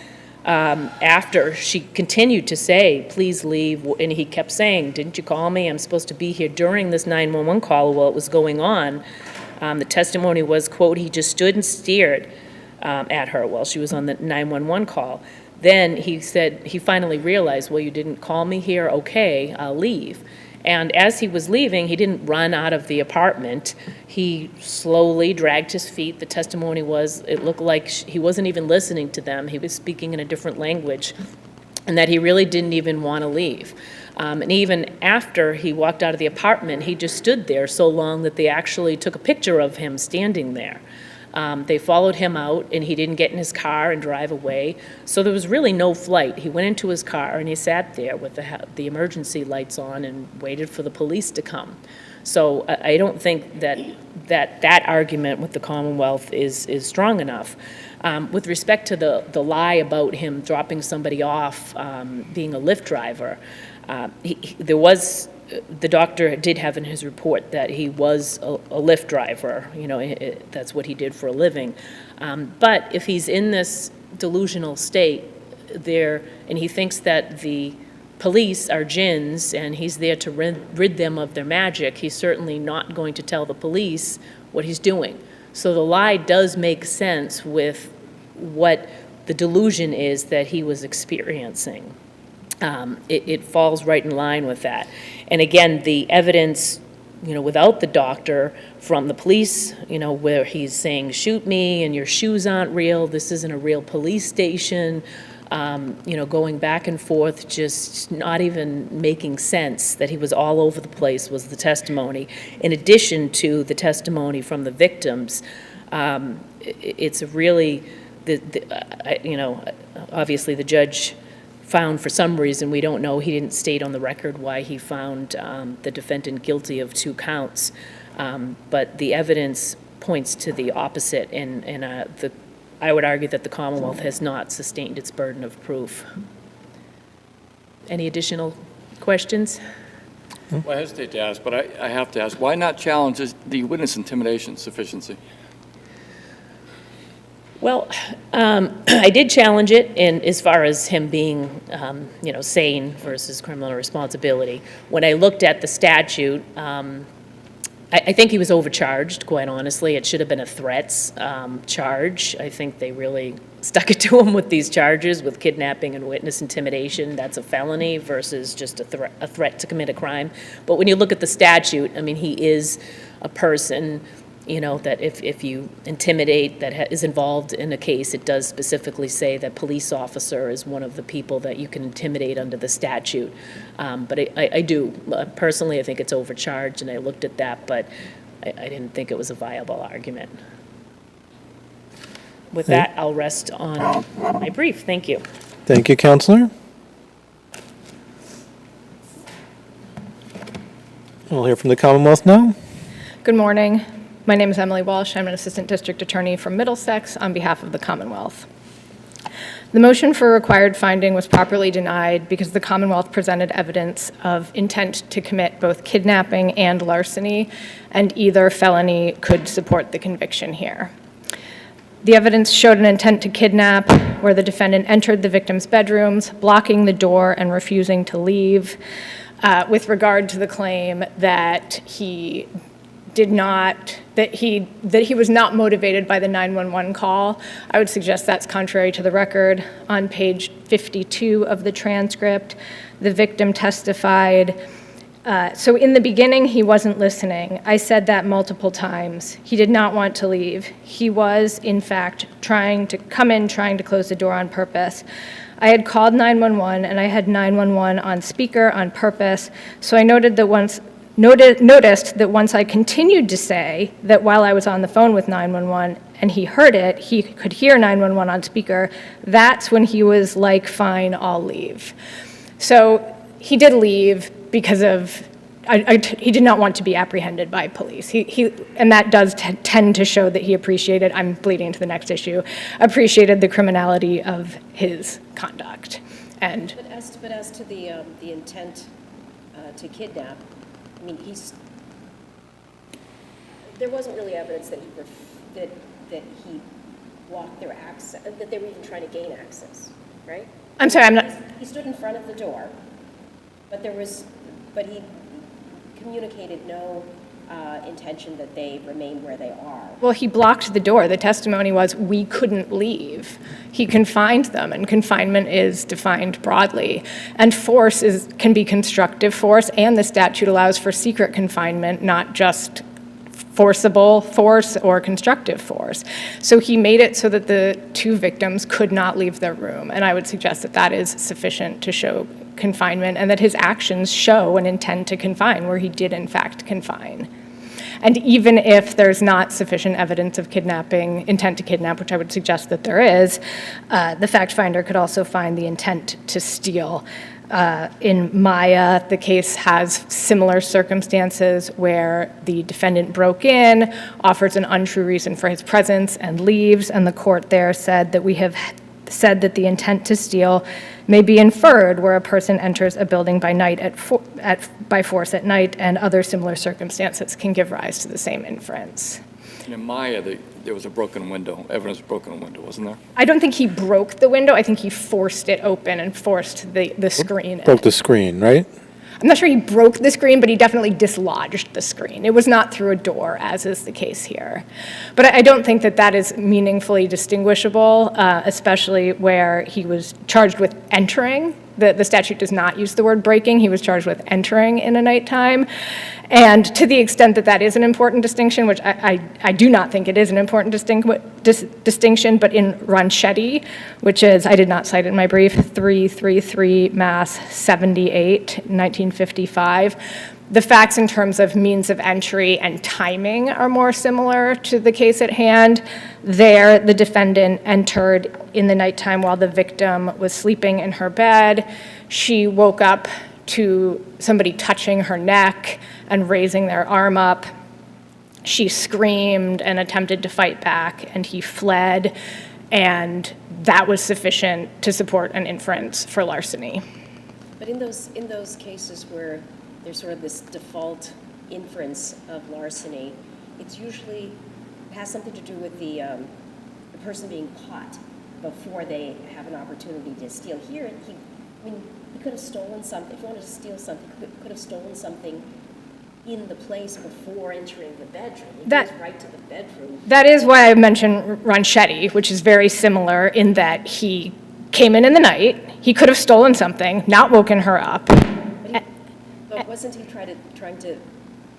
after she continued to say, please leave, and he kept saying, didn't you call me? I'm supposed to be here, during this 911 call while it was going on. The testimony was, quote, he just stood and stared at her while she was on the 911 call. Then he said, he finally realized, well, you didn't call me here, okay, I'll leave. And as he was leaving, he didn't run out of the apartment. He slowly dragged his feet. The testimony was, it looked like he wasn't even listening to them. He was speaking in a different language, and that he really didn't even want to leave. And even after he walked out of the apartment, he just stood there so long that they actually took a picture of him standing there. They followed him out, and he didn't get in his car and drive away. So there was really no flight. He went into his car, and he sat there with the emergency lights on and waited for the police to come. So I don't think that argument with the Commonwealth is strong enough. With respect to the lie about him dropping somebody off, being a Lyft driver, the doctor did have in his report that he was a Lyft driver. You know, that's what he did for a living. But if he's in this delusional state there, and he thinks that the police are jinns and he's there to rid them of their magic, he's certainly not going to tell the police what he's doing. So the lie does make sense with what the delusion is that he was experiencing. It falls right in line with that. And again, the evidence, you know, without the doctor from the police, you know, where he's saying, shoot me and your shoes aren't real, this isn't a real police station, you know, going back and forth, just not even making sense, that he was all over the place was the testimony. In addition to the testimony from the victims, it's really, you know, obviously the judge found, for some reason, we don't know, he didn't state on the record why he found the defendant guilty of 2 counts, but the evidence points to the opposite, and I would argue that the Commonwealth has not sustained its burden of proof. Any additional questions? Well, I hesitate to ask, but I have to ask, why not challenge the witness intimidation sufficiency? Well, I did challenge it in as far as him being, you know, sane versus criminal responsibility. When I looked at the statute, I think he was overcharged, quite honestly. It should have been a threats charge. I think they really stuck it to him with these charges, with kidnapping and witness intimidation. That's a felony versus just a threat to commit a crime. But when you look at the statute, I mean, he is a person, you know, that if you intimidate, that is involved in a case, it does specifically say that police officer is one of the people that you can intimidate under the statute. But I do, personally, I think it's overcharged, and I looked at that, but I didn't think it was a viable argument. With that, I'll rest on my brief. Thank you. Thank you, Counselor. We'll hear from the Commonwealth now. Good morning. My name is Emily Walsh. I'm an Assistant District Attorney from Middlesex on behalf of the Commonwealth. The motion for required finding was properly denied because the Commonwealth presented evidence of intent to commit both kidnapping and larceny, and either felony could support the conviction here. The evidence showed an intent to kidnap, where the defendant entered the victim's bedrooms, blocking the door and refusing to leave. With regard to the claim that he was not motivated by the 911 call, I would suggest that's contrary to the record. On page 52 of the transcript, the victim testified, so in the beginning, he wasn't listening. I said that multiple times. He did not want to leave. He was, in fact, trying to close the door on purpose. I had called 911, and I had 911 on speaker on purpose, so I noticed that once I continued to say that while I was on the phone with 911 and he heard it, he could hear 911 on speaker, that's when he was like, fine, I'll leave. So he did leave because he did not want to be apprehended by police. And that does tend to show that he appreciated, I'm bleeding into the next issue, appreciated the criminality of his conduct. And But as to the intent to kidnap, I mean, there wasn't really evidence that he walked their access, that they were even trying to gain access, right? I'm sorry, I'm not. He stood in front of the door, but he communicated no intention that they remain where they are. Well, he blocked the door. The testimony was we couldn't leave. He confined them, and confinement is defined broadly. And force can be constructive force, and the statute allows for secret confinement, not just forcible force or constructive force. So he made it so that the two victims could not leave their room, and I would suggest that that is sufficient to show confinement, and that his actions show an intent to confine, where he did in fact confine. And even if there's not sufficient evidence of kidnapping, intent to kidnap, which I would suggest that there is, the fact finder could also find the intent to steal. In Maya, the case has similar circumstances where the defendant broke in, offers an untrue reason for his presence, and leaves, and the court there said that we have said that the intent to steal may be inferred where a person enters a building by night by force at night, and other similar circumstances can give rise to the same inference. And in Maya, there was a broken window, evidence of broken window, wasn't there? I don't think he broke the window. I think he forced it open and forced the screen in. Broke the screen, right? I'm not sure he broke the screen, but he definitely dislodged the screen. It was not through a door, as is the case here. But I don't think that that is meaningfully distinguishable, especially where he was charged with entering. The statute does not use the word breaking. He was charged with entering in a nighttime. And to the extent that that is an important distinction, which I do not think it is an important distinction, but in Ranchetti, which is, I did not cite it in my brief, 333 Mass 78, 1955, the facts in terms of means of entry and timing are more similar to the case at hand. There, the defendant entered in the nighttime while the victim was sleeping in her bed. She woke up to somebody touching her neck and raising their arm up. She screamed and attempted to fight back, and he fled, and that was sufficient to support an inference for larceny. But in those cases where there's sort of this default inference of larceny, it's usually has something to do with the person being caught before they have an opportunity to steal. Here, he could have stolen something. If he wanted to steal something, he could have stolen something in the place before entering the bedroom. He goes right to the bedroom. That is why I mentioned Ranchetti, which is very similar in that he came in the night. He could have stolen something, not woken her up. But wasn't he trying to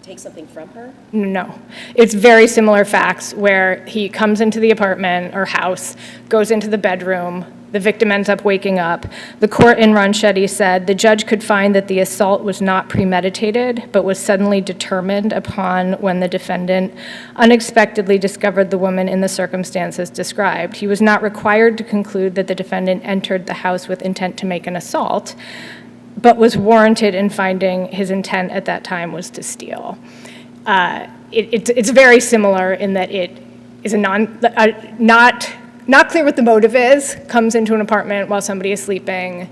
take something from her? No. It's very similar facts where he comes into the apartment or house, goes into the bedroom, the victim ends up waking up. The court in Ranchetti said the judge could find that the assault was not premeditated, but was suddenly determined upon when the defendant unexpectedly discovered the woman in the circumstances described. He was not required to conclude that the defendant entered the house with intent to make an assault, but was warranted in finding his intent at that time was to steal. It's very similar in that it is not clear what the motive is, comes into an apartment while somebody is sleeping,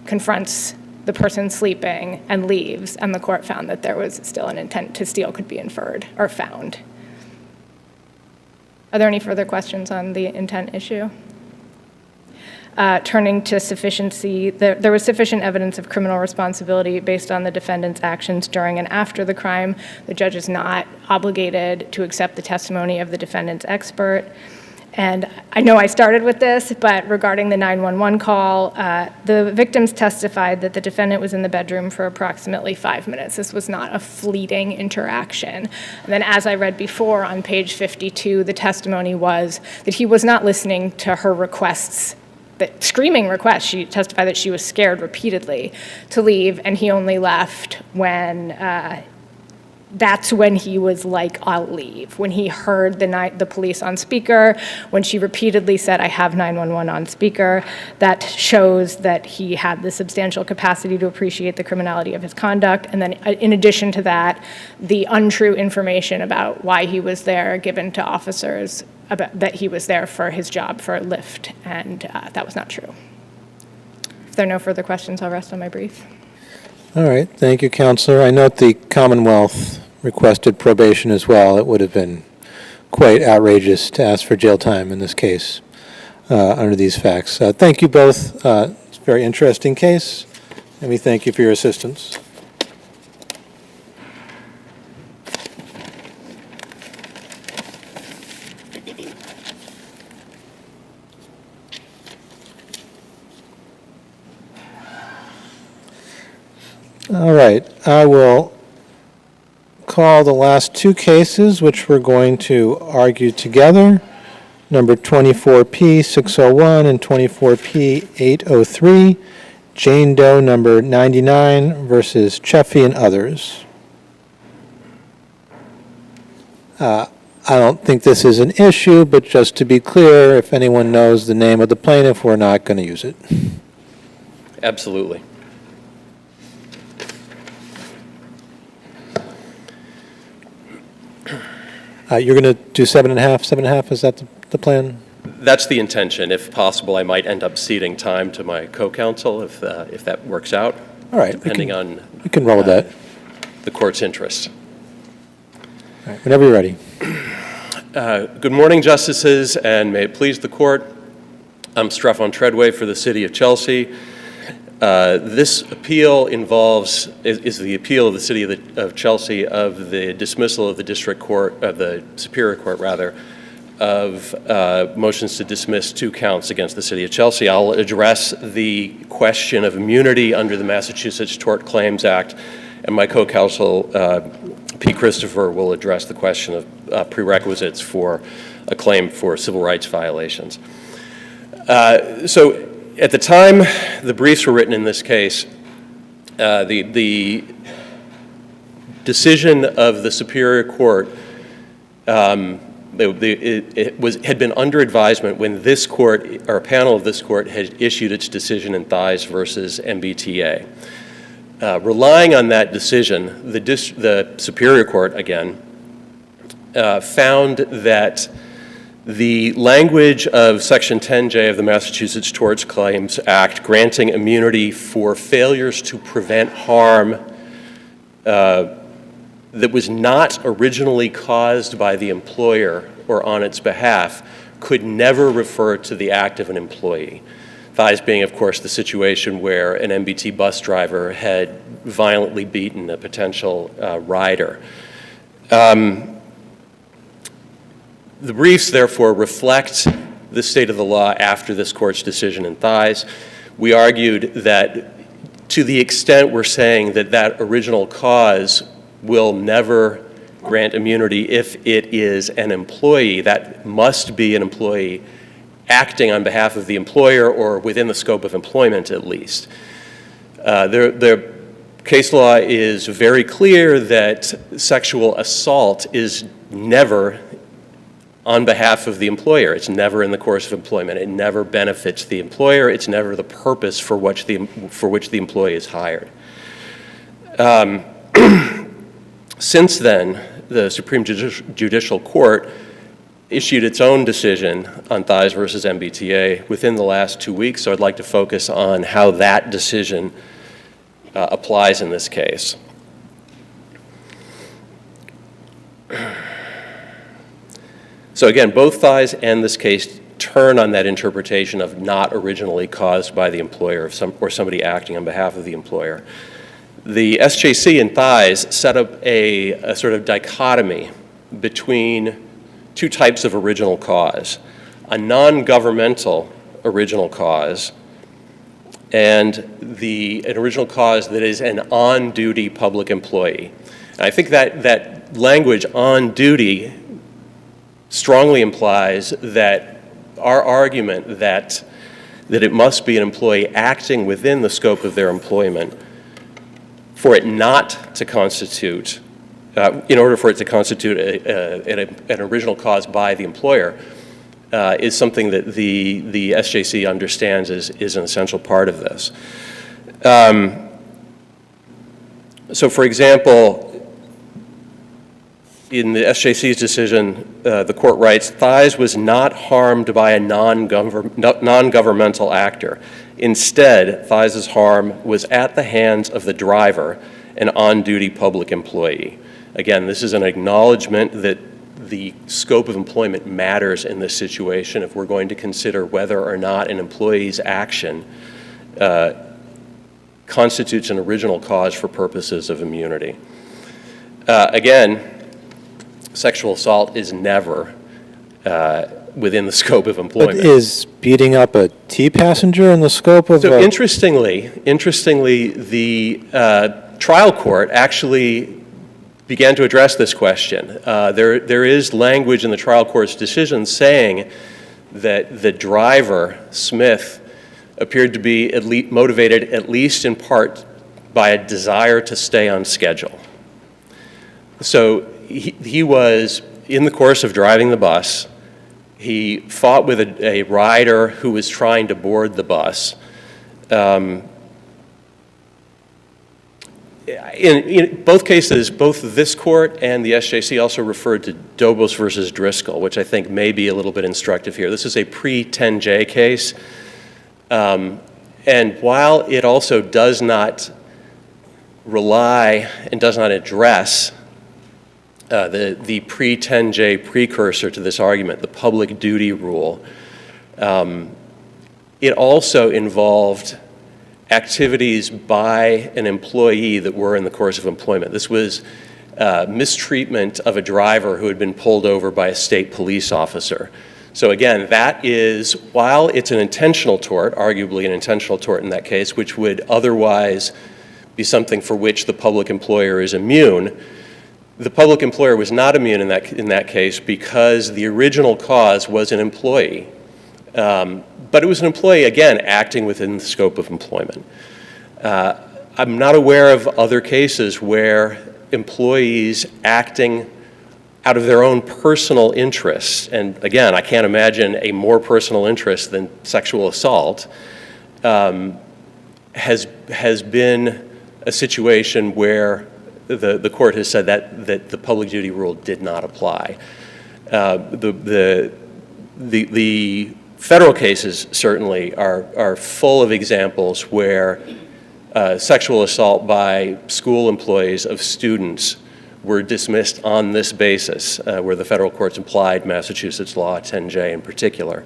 confronts the person sleeping, and leaves, and the court found that there was still an intent to steal could be inferred or found. Are there any further questions on the intent issue? Turning to sufficiency, there was sufficient evidence of criminal responsibility based on the defendant's actions during and after the crime. The judge is not obligated to accept the testimony of the defendant's expert. And I know I started with this, but regarding the 911 call, the victims testified that the defendant was in the bedroom for approximately 5 minutes. This was not a fleeting interaction. And then as I read before on page 52, the testimony was that he was not listening to her requests, that screaming requests. She testified that she was scared repeatedly to leave, and he only left when that's when he was like, I'll leave. When he heard the police on speaker, when she repeatedly said, I have 911 on speaker, that shows that he had the substantial capacity to appreciate the criminality of his conduct. And then in addition to that, the untrue information about why he was there given to officers, about that he was there for his job for a lift, and that was not true. If there are no further questions, I'll rest on my brief. All right, thank you, Counselor. I note the Commonwealth requested probation as well. It would have been quite outrageous to ask for jail time in this case under these facts. Thank you both. It's a very interesting case, and we thank you for your assistance. All right, I will call the last two cases, which we're going to argue together. Number 24P601 and 24P803, Jane Doe number 99 versus Cheffy and others. I don't think this is an issue, but just to be clear, if anyone knows the name of the plaintiff, we're not going to use it. Absolutely. You're going to do 7.5, is that the plan? That's the intention. If possible, I might end up ceding time to my co-counsel if that works out. All right. Depending on we can roll with that. the court's interest. All right, whenever you're ready. Good morning, Justices, and may it please the court. I'm Strephon Treadway for the City of Chelsea. This appeal is the appeal of the City of Chelsea of the dismissal of the District Court, of the Superior Court rather, of motions to dismiss 2 counts against the City of Chelsea. I'll address the question of immunity under the Massachusetts Tort Claims Act, and my co-counsel, P. Christopher, will address the question of prerequisites for a claim for civil rights violations. So at the time the briefs were written in this case, the decision of the Superior Court had been under advisement when this court, or a panel of this court, had issued its decision in Thies versus MBTA. Relying on that decision, the Superior Court, again, found that the language of Section 10J of the Massachusetts Tort Claims Act granting immunity for failures to prevent harm that was not originally caused by the employer or on its behalf could never refer to the act of an employee. Thies being, of course, the situation where an MBT bus driver had violently beaten a potential rider. The briefs, therefore, reflect the state of the law after this court's decision in Thies. We argued that to the extent we're saying that that original cause will never grant immunity if it is an employee, that must be an employee acting on behalf of the employer or within the scope of employment at least. The case law is very clear that sexual assault is never on behalf of the employer. It's never in the course of employment. It never benefits the employer. It's never the purpose for which the employee is hired. Since then, the Supreme Judicial Court issued its own decision on Thies versus MBTA within the last 2 weeks, so I'd like to focus on how that decision applies in this case. So again, both Thies and this case turn on that interpretation of not originally caused by the employer or somebody acting on behalf of the employer. The SJC in Thies set up a sort of dichotomy between 2 types of original cause, a non-governmental original cause and an original cause that is an on-duty public employee. And I think that language, on duty, strongly implies that our argument that it must be an employee acting within the scope of their employment for it not to constitute, in order for it to constitute an original cause by the employer, is something that the SJC understands is an essential part of this. So for example, in the SJC's decision, the court writes, Thies was not harmed by a non-governmental actor. Instead, Thies' harm was at the hands of the driver, an on-duty public employee. Again, this is an acknowledgement that the scope of employment matters in this situation if we're going to consider whether or not an employee's action constitutes an original cause for purposes of immunity. Again, sexual assault is never within the scope of employment. But is beating up a T passenger in the scope of So interestingly, the trial court actually began to address this question. There is language in the trial court's decision saying that the driver, Smyth, appeared to be motivated at least in part by a desire to stay on schedule. So he was, in the course of driving the bus, he fought with a rider who was trying to board the bus. In both cases, both this court and the SJC also referred to Dobos versus Driscoll, which I think may be a little bit instructive here. This is a pre-10J case, and while it also does not rely and does not address the pre-10J precursor to this argument, the public duty rule, it also involved activities by an employee that were in the course of employment. This was mistreatment of a driver who had been pulled over by a state police officer. So again, that is, while it's an intentional tort, arguably an intentional tort in that case, which would otherwise be something for which the public employer is immune, the public employer was not immune in that case because the original cause was an employee. But it was an employee, again, acting within the scope of employment. I'm not aware of other cases where employees acting out of their own personal interests, and again, I can't imagine a more personal interest than sexual assault, has been a situation where the court has said that the public duty rule did not apply. The federal cases certainly are full of examples where sexual assault by school employees of students were dismissed on this basis, where the federal courts applied Massachusetts law, 10J in particular.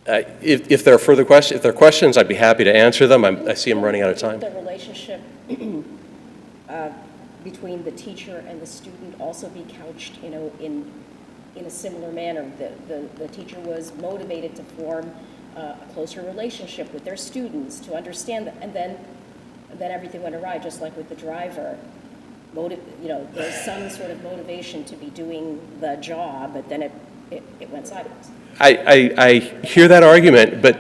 If there are further questions, if there are questions, I'd be happy to answer them. I see I'm running out of time. The relationship between the teacher and the student also be couched, in a similar manner. The teacher was motivated to form a closer relationship with their students, to understand that, and then everything went awry, just like with the driver. There's some sort of motivation to be doing the job, but then it went sideways. I hear that argument, but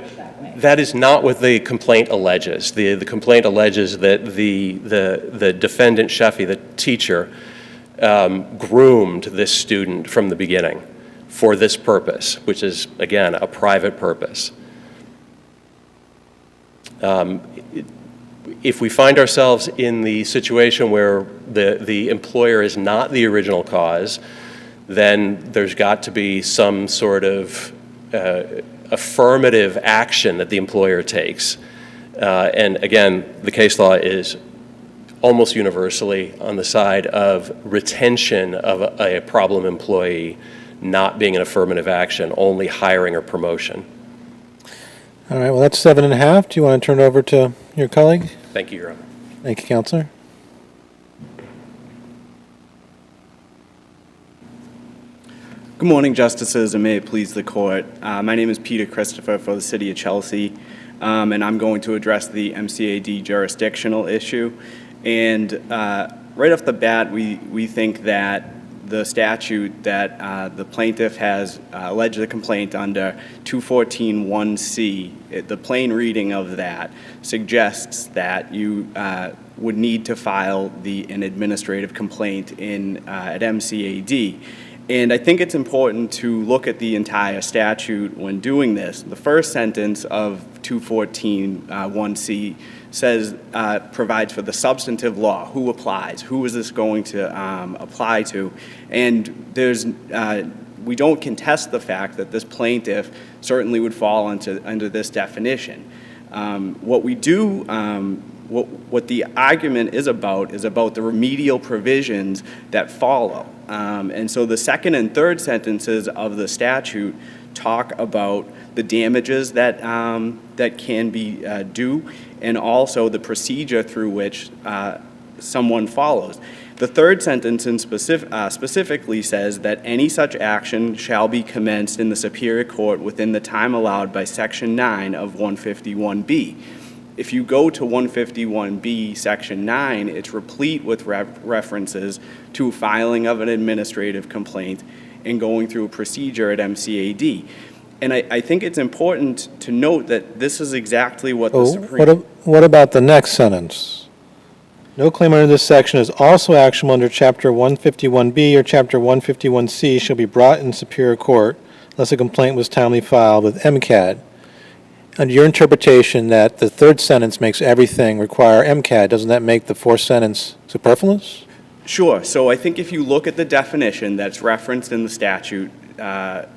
that is not what the complaint alleges. The complaint alleges that the defendant, Cheffy, the teacher, groomed this student from the beginning for this purpose, which is, again, a private purpose. If we find ourselves in the situation where the employer is not the original cause, then there's got to be some sort of affirmative action that the employer takes. And again, the case law is almost universally on the side of retention of a problem employee not being an affirmative action, only hiring or promotion. All right, well, that's 7.5. Do you want to turn it over to your colleague? Thank you, Your Honor. Thank you, Counselor. Good morning, Justices, and may it please the Court. My name is Peter Christopher for the City of Chelsea, and I'm going to address the MCAD jurisdictional issue. And right off the bat, we think that the statute that the plaintiff has alleged the complaint under 214(1)(c), the plain reading of that suggests that you would need to file an administrative complaint at MCAD. And I think it's important to look at the entire statute when doing this. The first sentence of 214(1)(c) says, provides for the substantive law. Who applies? Who is this going to apply to? And we don't contest the fact that this plaintiff certainly would fall under this definition. What we do, what the argument is about the remedial provisions that follow. And so the second and third sentences of the statute talk about the damages that can be due, and also the procedure through which someone follows. The third sentence specifically says that any such action shall be commenced in the Superior Court within the time allowed by Section 9 of 151B. If you go to 151B, Section 9, it's replete with references to filing of an administrative complaint and going through a procedure at MCAD. And I think it's important to note that this is exactly what the Supreme... What about the next sentence? No claim under this section is also actionable under Chapter 151B or Chapter 151C shall be brought in Superior Court unless a complaint was timely filed with MCAD. Under your interpretation that the third sentence makes everything require MCAD, doesn't that make the fourth sentence superfluous? Sure. So I think if you look at the definition that's referenced in the statute, the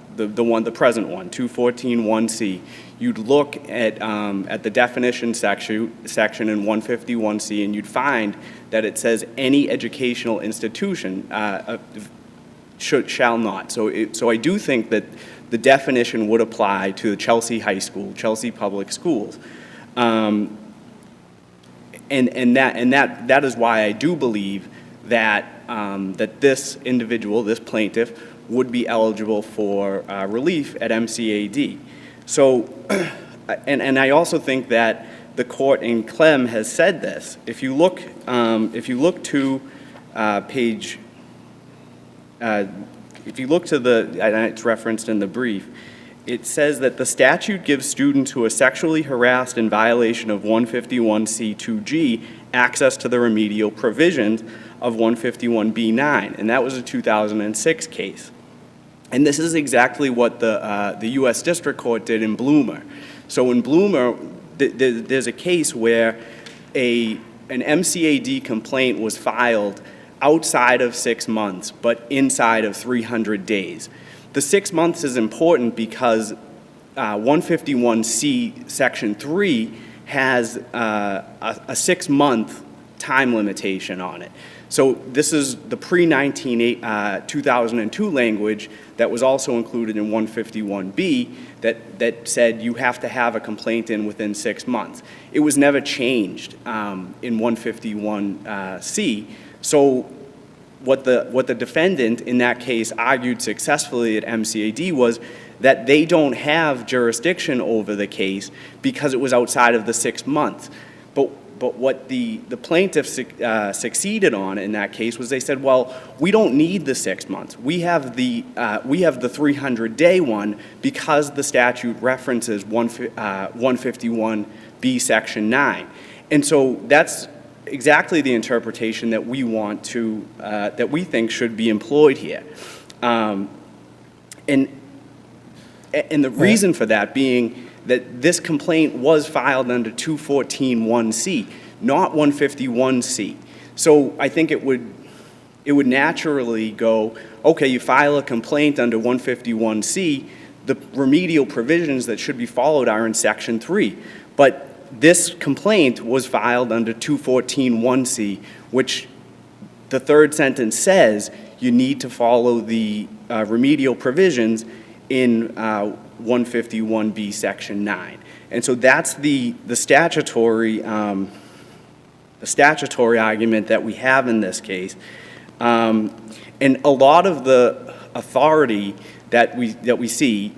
present one, 214.1c, you'd look at the definition section in 151c, and you'd find that it says any educational institution shall not. So I do think that the definition would apply to the Chelsea High School, Chelsea Public Schools. And that is why I do believe that that this individual, this plaintiff, would be eligible for relief at MCAD. So, and I also think that the court in Clem has said this. If you look to page, if you look to and it's referenced in the brief, it says that the statute gives students who are sexually harassed in violation of 151C2G access to the remedial provisions of 151B9, and that was a 2006 case. And this is exactly what the U.S. District Court did in Bloomer. So in Bloomer, there's a case where an MCAD complaint was filed outside of 6 months, but inside of 300 days. The 6 months is important because 151C Section 3 has a 6-month time limitation on it. So this is the pre-2002 language that was also included in 151B that said you have to have a complaint in within 6 months. It was never changed in 151C. So what the defendant in that case argued successfully at MCAD was that they don't have jurisdiction over the case because it was outside of the 6 months. But what the plaintiff succeeded on in that case was they said, well, we don't need the 6 months. We have the 300-day one because the statute references 151B Section 9. And so that's exactly the interpretation that we want to, that we think should be employed here. And the reason for that being that this complaint was filed under 214.1c, not 151c. So I think it would naturally go, okay, you file a complaint under 151c, the remedial provisions that should be followed are in Section 3. But this complaint was filed under 214.1c, which the third sentence says you need to follow the remedial provisions in 151B Section 9. And so that's the statutory argument that we have in this case. And a lot of the authority that we see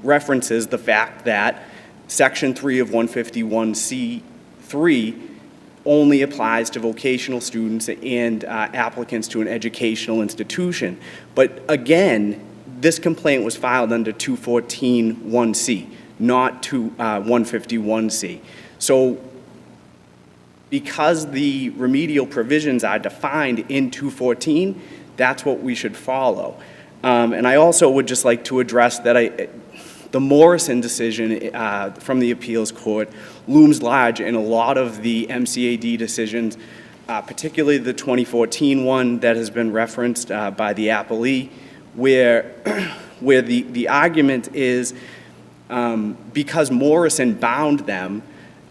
references the fact that Section 3 of 151C3 only applies to vocational students and applicants to an educational institution. But again, this complaint was filed under 214.1c, not 151c. So because the remedial provisions are defined in 214, that's what we should follow. And I also would just like to address that the Morrison decision from the appeals court looms large in a lot of the MCAD decisions, particularly the 2014 one that has been referenced by the appellee, where the argument is because Morrison bound them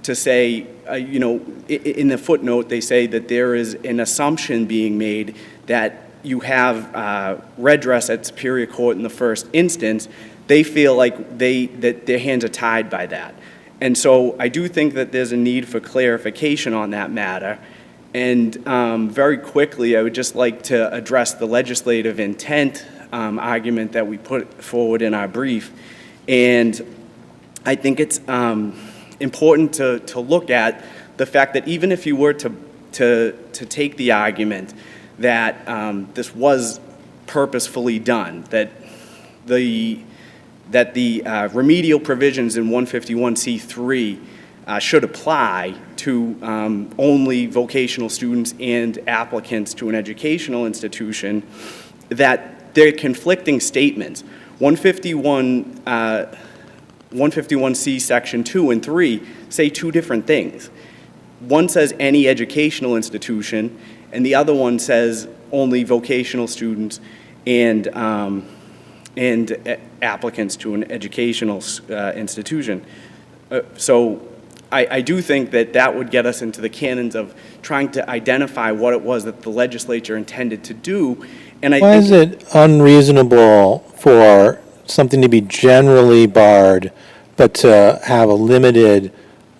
to say, in the footnote they say that there is an assumption being made that you have redress at Superior Court in the first instance. They feel like that their hands are tied by that. And so I do think that there's a need for clarification on that matter. And very quickly, I would just like to address the legislative intent argument that we put forward in our brief. And I think it's important to look at the fact that even if you were to take the argument that this was purposefully done, that the remedial provisions in 151C3 should apply to only vocational students and applicants to an educational institution, that they're conflicting statements. 151C Section 2 and 3 say two different things. One says any educational institution, and the other one says only vocational students and applicants to an educational institution. So I do think that that would get us into the canons of trying to identify what it was that the legislature intended to do. And Why is it unreasonable for something to be generally barred, but to have a limited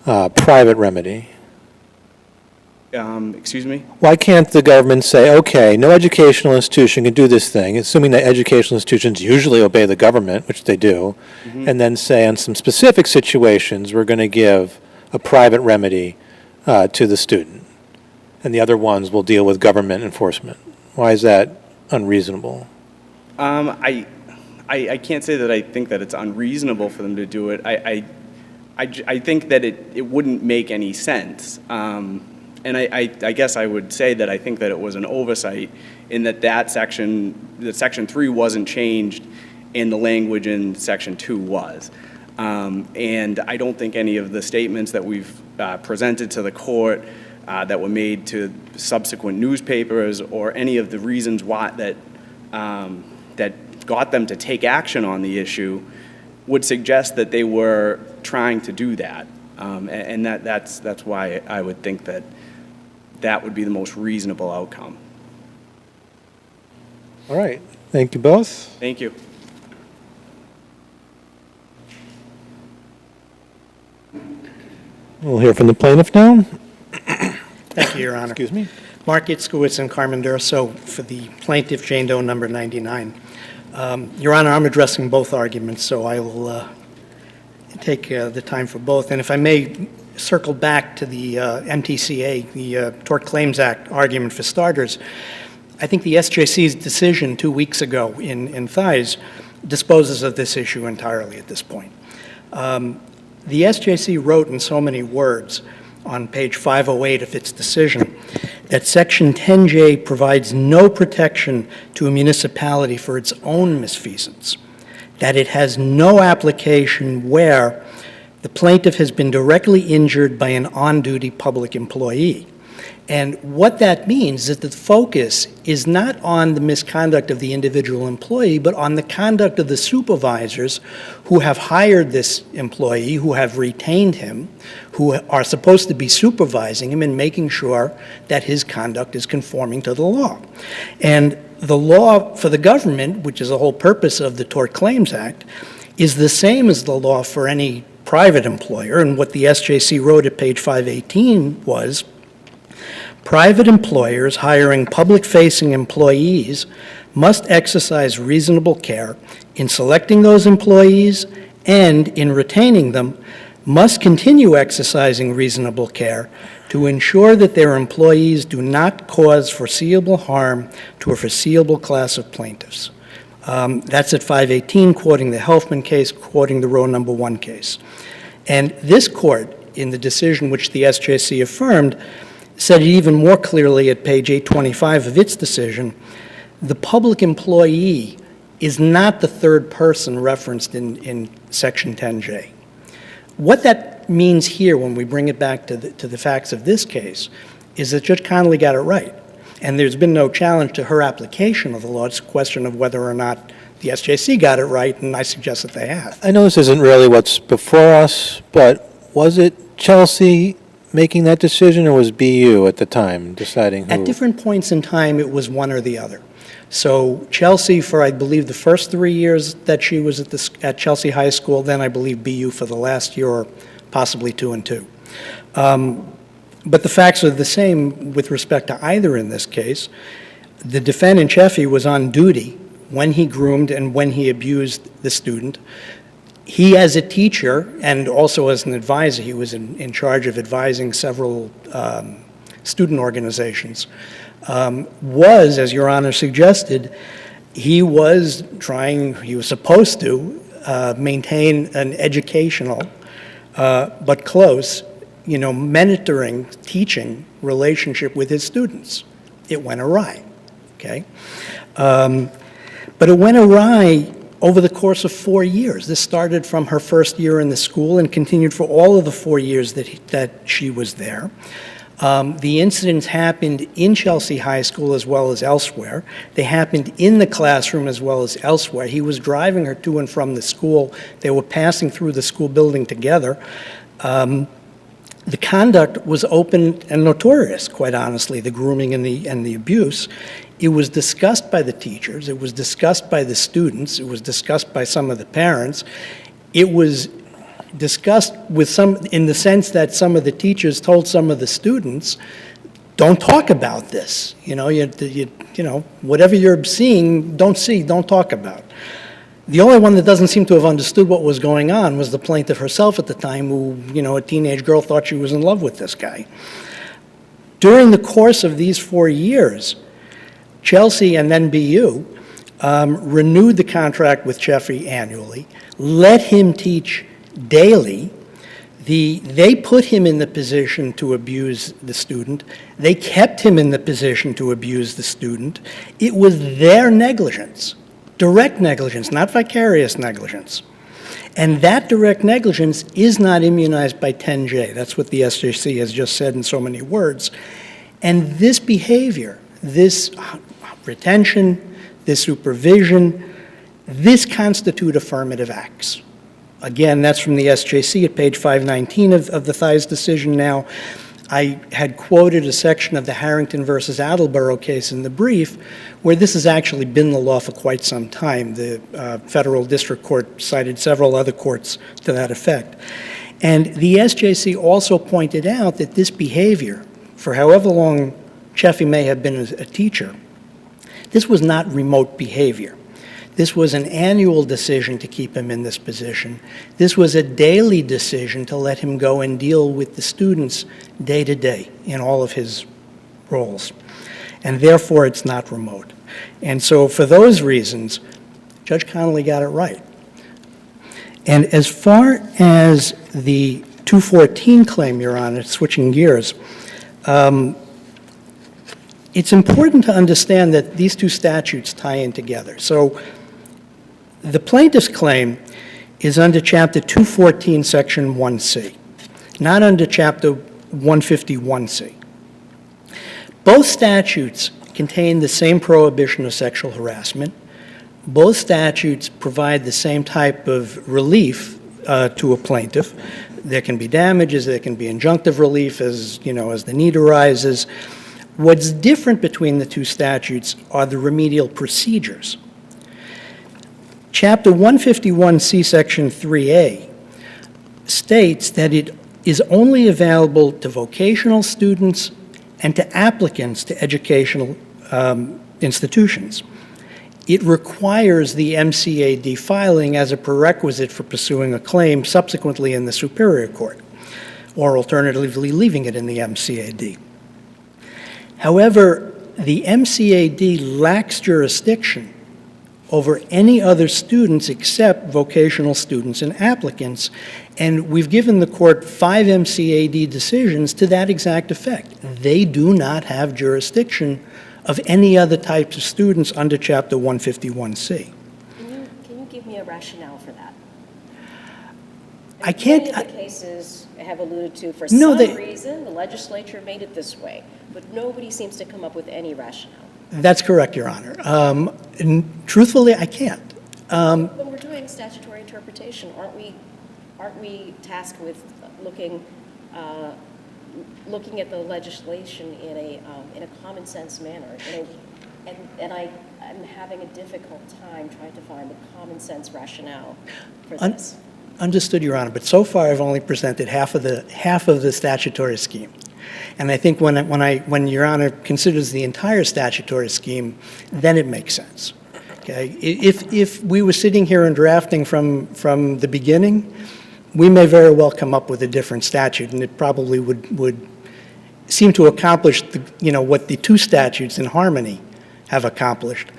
private remedy? Excuse me? Why can't the government say, okay, no educational institution can do this thing, assuming that educational institutions usually obey the government, which they do, and then say on some specific situations, we're going to give a private remedy to the student, and the other ones will deal with government enforcement? Why is that unreasonable? I can't say that I think that it's unreasonable for them to do it. I think that it wouldn't make any sense. And I guess I would say that I think that it was an oversight in that Section 3 wasn't changed and the language in Section 2 was. And I don't think any of the statements that we've presented to the court that were made to subsequent newspapers or any of the reasons why that got them to take action on the issue would suggest that they were trying to do that. And that's why I would think that that would be the most reasonable outcome. All right. Thank you both. Thank you. We'll hear from the plaintiff now. Thank you, Your Honor. Excuse me. Mark Itzkowitz and Carmen Durso for the plaintiff, Jane Doe number 99. Your Honor, I'm addressing both arguments, so I will take the time for both. And if I may circle back to the MTCA, the Tort Claims Act argument for starters, I think the SJC's decision 2 weeks ago in Thies disposes of this issue entirely at this point. The SJC wrote in so many words on page 508 of its decision that Section 10J provides no protection to a municipality for its own misfeasance, that it has no application where the plaintiff has been directly injured by an on-duty public employee. And what that means is that the focus is not on the misconduct of the individual employee, but on the conduct of the supervisors who have hired this employee, who have retained him, who are supposed to be supervising him and making sure that his conduct is conforming to the law. And the law for the government, which is the whole purpose of the Tort Claims Act, is the same as the law for any private employer. And what the SJC wrote at page 518 was, private employers hiring public-facing employees must exercise reasonable care in selecting those employees and in retaining them, must continue exercising reasonable care to ensure that their employees do not cause foreseeable harm to a foreseeable class of plaintiffs. That's at 518, quoting the Helfman case, quoting the Roe number 1 case. And this court, in the decision which the SJC affirmed, said it even more clearly at page 825 of its decision. The public employee is not the third person referenced in Section 10J. What that means here when we bring it back to the facts of this case is that Judge Connolly got it right. And there's been no challenge to her application of the law. It's a question of whether or not the SJC got it right, and I suggest that they have. I know this isn't really what's before us, but was it Chelsea making that decision, or was BU at the time deciding who? At different points in time, it was one or the other. So Chelsea for, I believe, the first 3 years that she was at Chelsea High School, then I believe BU for the last year, or possibly 2 and 2. But the facts are the same with respect to either in this case. The defendant, Cheffy, was on duty when he groomed and when he abused the student. He, as a teacher and also as an advisor, he was in charge of advising several student organizations, was, as Your Honor suggested, he was supposed to maintain an educational, but close, mentoring, teaching relationship with his students. It went awry, okay? But it went awry over the course of 4 years. This started from her first year in the school and continued for all of the 4 years that she was there. The incidents happened in Chelsea High School as well as elsewhere. They happened in the classroom as well as elsewhere. He was driving her to and from the school. They were passing through the school building together. The conduct was open and notorious, quite honestly, the grooming and the abuse. It was discussed by the teachers. It was discussed by the students. It was discussed by some of the parents. It was discussed with in the sense that some of the teachers told some of the students, don't talk about this. Whatever you're seeing, don't talk about. The only one that doesn't seem to have understood what was going on was the plaintiff herself at the time, who, a teenage girl thought she was in love with this guy. During the course of these 4 years, Chelsea and then BU renewed the contract with Cheffy annually, let him teach daily. They put him in the position to abuse the student. They kept him in the position to abuse the student. It was their negligence, direct negligence, not vicarious negligence. And that direct negligence is not immunized by 10J. That's what the SJC has just said in so many words. And this behavior, this retention, this supervision, this constitute affirmative acts. Again, that's from the SJC at page 519 of the Thies decision now. I had quoted a section of the Harrington versus Attleboro case in the brief where this has actually been the law for quite some time. The federal district court cited several other courts to that effect. And the SJC also pointed out that this behavior, for however long Cheffy may have been a teacher, this was not remote behavior. This was an annual decision to keep him in this position. This was a daily decision to let him go and deal with the students day to day in all of his roles. And therefore, it's not remote. And so for those reasons, Judge Connolly got it right. And as far as the 214 claim, Your Honor, switching gears, it's important to understand that these two statutes tie in together. So the plaintiff's claim is under Chapter 214, Section 1C, not under Chapter 151C. Both statutes contain the same prohibition of sexual harassment. Both statutes provide the same type of relief to a plaintiff. There can be damages, there can be injunctive relief as the need arises. What's different between the two statutes are the remedial procedures. Chapter 151C, Section 3A states that it is only available to vocational students and to applicants to educational institutions. It requires the MCAD filing as a prerequisite for pursuing a claim subsequently in the Superior Court, or alternatively leaving it in the MCAD. However, the MCAD lacks jurisdiction over any other students except vocational students and applicants, and we've given the court 5 MCAD decisions to that exact effect. They do not have jurisdiction of any other types of students under Chapter 151C. Can you give me a rationale for that? I can't. Many of the cases have alluded to, for No, some reason, the legislature made it this way, but nobody seems to come up with any rationale. That's correct, Your Honor. And truthfully, I can't. When we're doing statutory interpretation, aren't we tasked with looking at the legislation in a common sense manner? And I'm having a difficult time trying to find the common sense rationale for this. Understood, Your Honor, but so far I've only presented half of the statutory scheme. And I think when Your Honor considers the entire statutory scheme, then it makes sense. Okay? If we were sitting here and drafting from the beginning, we may very well come up with a different statute, and it probably would seem to accomplish what the two statutes in harmony have accomplished.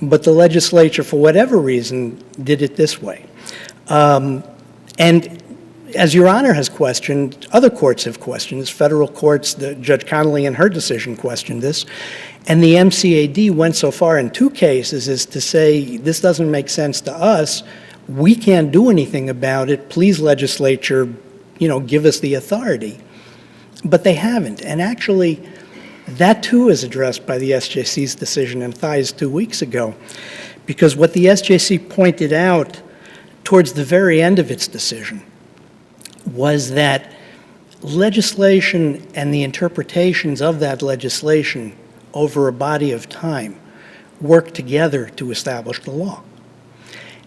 But the legislature, for whatever reason, did it this way. And as Your Honor has questioned, other courts have questioned this. Federal courts, Judge Connolly in her decision questioned this. And the MCAD went so far in two cases as to say, this doesn't make sense to us. We can't do anything about it. Please, legislature, give us the authority. But they haven't. And actually, that too is addressed by the SJC's decision in Thies 2 weeks ago. Because what the SJC pointed out towards the very end of its decision was that legislation and the interpretations of that legislation over a body of time work together to establish the law.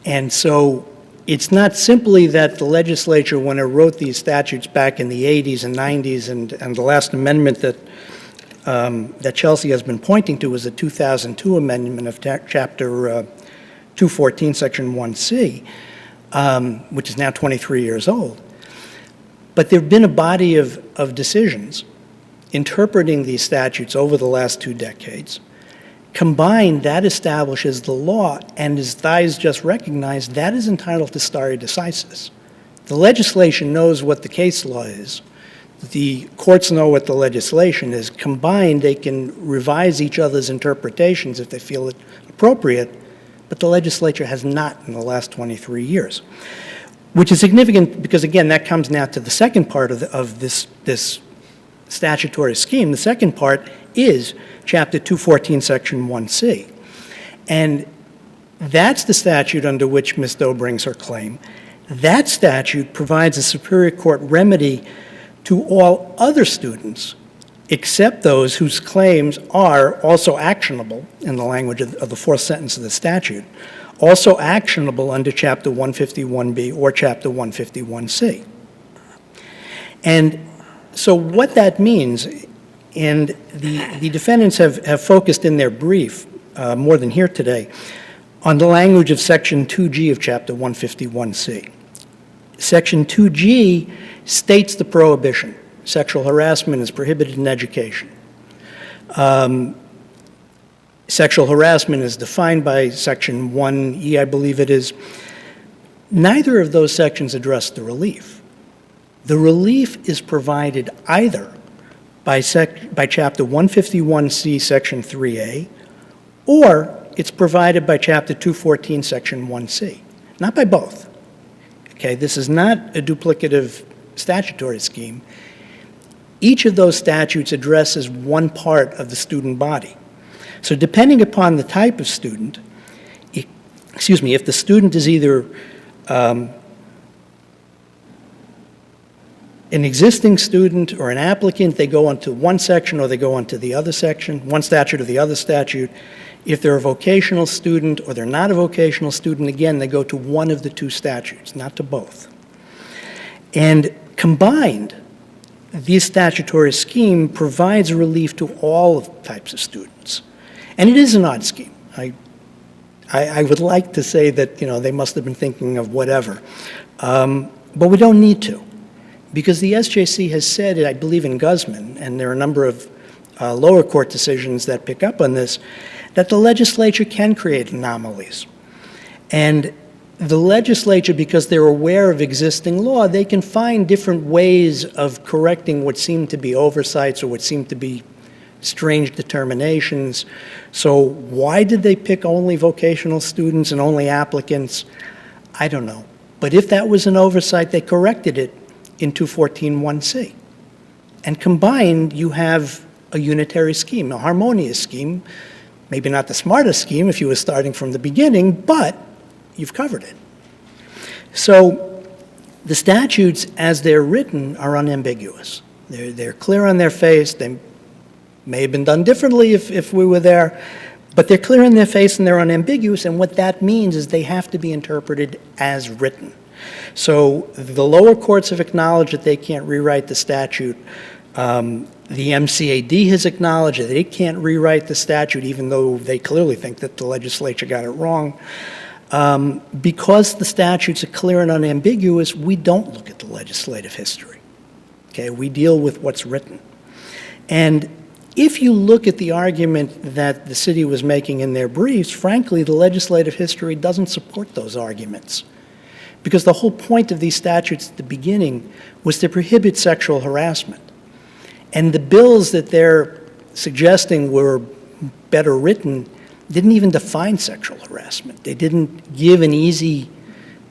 And so it's not simply that the legislature, when it wrote these statutes back in the 80s and 90s, and the last amendment that Chelsea has been pointing to was the 2002 amendment of Chapter 214, Section 1C, which is now 23 years old. But there have been a body of decisions interpreting these statutes over the last 2 decades. Combined, that establishes the law, and as Thies just recognized, that is entitled to stare decisis. The legislation knows what the case law is. The courts know what the legislation is. Combined, they can revise each other's interpretations if they feel it appropriate, but the legislature has not in the last 23 years. Which is significant because, again, that comes now to the second part of this statutory scheme. The second part is Chapter 214, Section 1C. And that's the statute under which Ms. Doe brings her claim. That statute provides a Superior Court remedy to all other students except those whose claims are also actionable, in the language of the fourth sentence of the statute, also actionable under Chapter 151B or Chapter 151C. And so what that means, and the defendants have focused in their brief, more than here today, on the language of Section 2G of Chapter 151C. Section 2G states the prohibition. Sexual harassment is prohibited in education. Sexual harassment is defined by Section 1E, I believe it is. Neither of those sections address the relief. The relief is provided either by Chapter 151C, Section 3A, or it's provided by Chapter 214, Section 1C, not by both. Okay, this is not a duplicative statutory scheme. Each of those statutes addresses one part of the student body. So depending upon the type of student, if the student is either an existing student or an applicant, they go onto one section or they go onto the other section, one statute or the other statute. If they're a vocational student or they're not a vocational student, again, they go to one of the two statutes, not to both. And combined, this statutory scheme provides relief to all types of students. And it is an odd scheme. I would like to say that, they must have been thinking of whatever. But we don't need to. Because the SJC has said, I believe in Guzman, and there are a number of lower court decisions that pick up on this, that the legislature can create anomalies. And the legislature, because they're aware of existing law, they can find different ways of correcting what seem to be oversights or what seem to be strange determinations. So why did they pick only vocational students and only applicants? I don't know. But if that was an oversight, they corrected it in 214.1c. And combined, you have a unitary scheme, a harmonious scheme, maybe not the smartest scheme if you were starting from the beginning, but you've covered it. So the statutes, as they're written, are unambiguous. They're clear on their face. They may have been done differently if we were there, but they're clear on their face and they're unambiguous, and what that means is they have to be interpreted as written. So the lower courts have acknowledged that they can't rewrite the statute The MCAD has acknowledged that it can't rewrite the statute, even though they clearly think that the legislature got it wrong. Because the statutes are clear and unambiguous, we don't look at the legislative history. Okay, we deal with what's written. And if you look at the argument that the city was making in their briefs, frankly, the legislative history doesn't support those arguments. Because the whole point of these statutes at the beginning was to prohibit sexual harassment. And the bills that they're suggesting were better written didn't even define sexual harassment. They didn't give an easy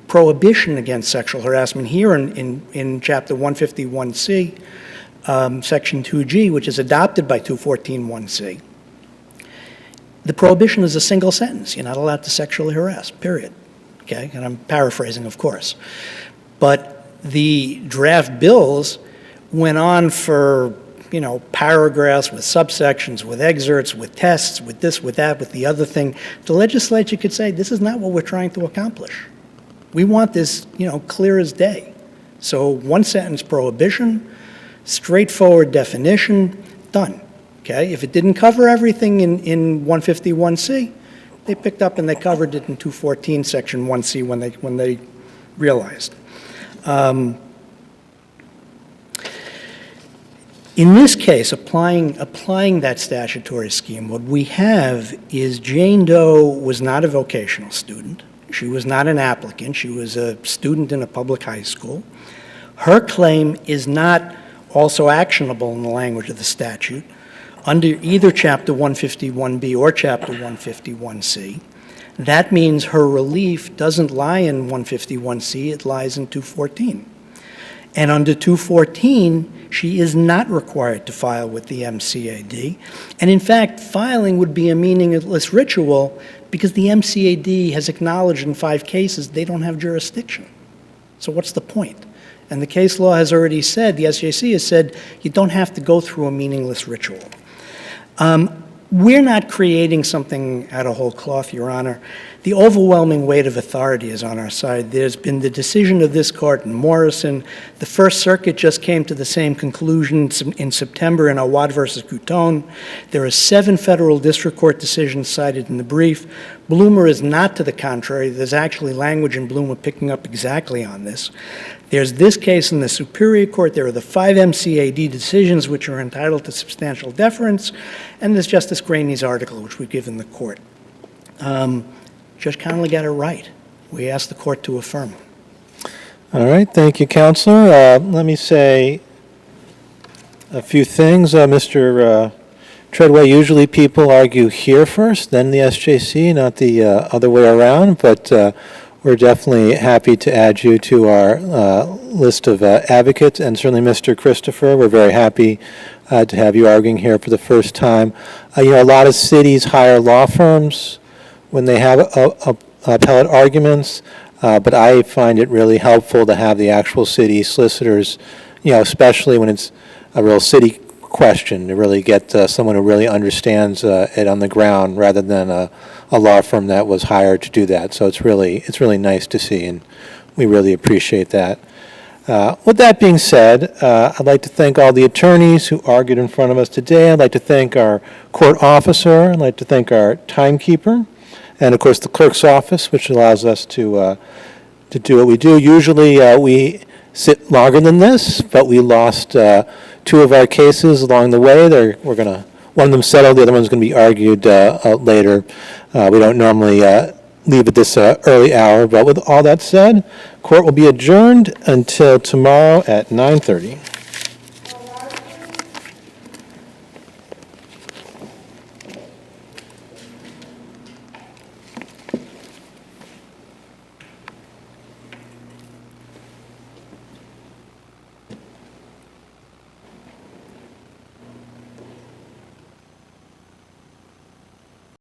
prohibition against sexual harassment. Here in Chapter 151C, Section 2G, which is adopted by 214.1C, the prohibition is a single sentence. You're not allowed to sexually harass, period. Okay? And I'm paraphrasing, of course. But the draft bills went on for, paragraphs with subsections, with excerpts, with tests, with this, with that, with the other thing. The legislature could say, this is not what we're trying to accomplish. We want this, clear as day. So one sentence prohibition, straightforward definition, done. Okay? If it didn't cover everything in 151C, they picked up and they covered it in 214 Section 1C when they realized. In this case, applying that statutory scheme, what we have is Jane Doe was not a vocational student. She was not an applicant. She was a student in a public high school. Her claim is not also actionable in the language of the statute under either Chapter 151B or Chapter 151C. That means her relief doesn't lie in 151C, it lies in 214. And under 214, she is not required to file with the MCAD. And in fact, filing would be a meaningless ritual because the MCAD has acknowledged in 5 cases they don't have jurisdiction. So what's the point? And the case law has already said, the SJC has said, you don't have to go through a meaningless ritual. We're not creating something out of whole cloth, Your Honor. The overwhelming weight of authority is on our side. There's been the decision of this court in Morrison. The First Circuit just came to the same conclusion in September in Awad versus Couton. There are 7 federal district court decisions cited in the brief. Bloomer is not to the contrary. There's actually language in Bloomer picking up exactly on this. There's this case in the Superior Court. There are the 5 MCAD decisions which are entitled to substantial deference. And there's Justice Graney's article, which we've given the court. Judge Connolly got it right. We ask the court to affirm. All right, thank you, Counselor. Let me say a few things. Mr. Treadway, usually people argue here first, then the SJC, not the other way around, but we're definitely happy to add you to our list of advocates, and certainly Mr. Christopher, we're very happy to have you arguing here for the first time. A lot of cities hire law firms when they have appellate arguments, but I find it really helpful to have the actual city solicitors, especially when it's a real city question, to really get someone who really understands it on the ground rather than a law firm that was hired to do that. So it's really nice to see, and we really appreciate that. With that being said, I'd like to thank all the attorneys who argued in front of us today. I'd like to thank our court officer. I'd like to thank our timekeeper. And of course, the clerk's office, which allows us to do what we do. Usually, we sit longer than this, but we lost 2 of our cases along the way. One of them settled, the other one's going to be argued later. We don't normally leave at this early hour, but with all that said, court will be adjourned until tomorrow at 9:30.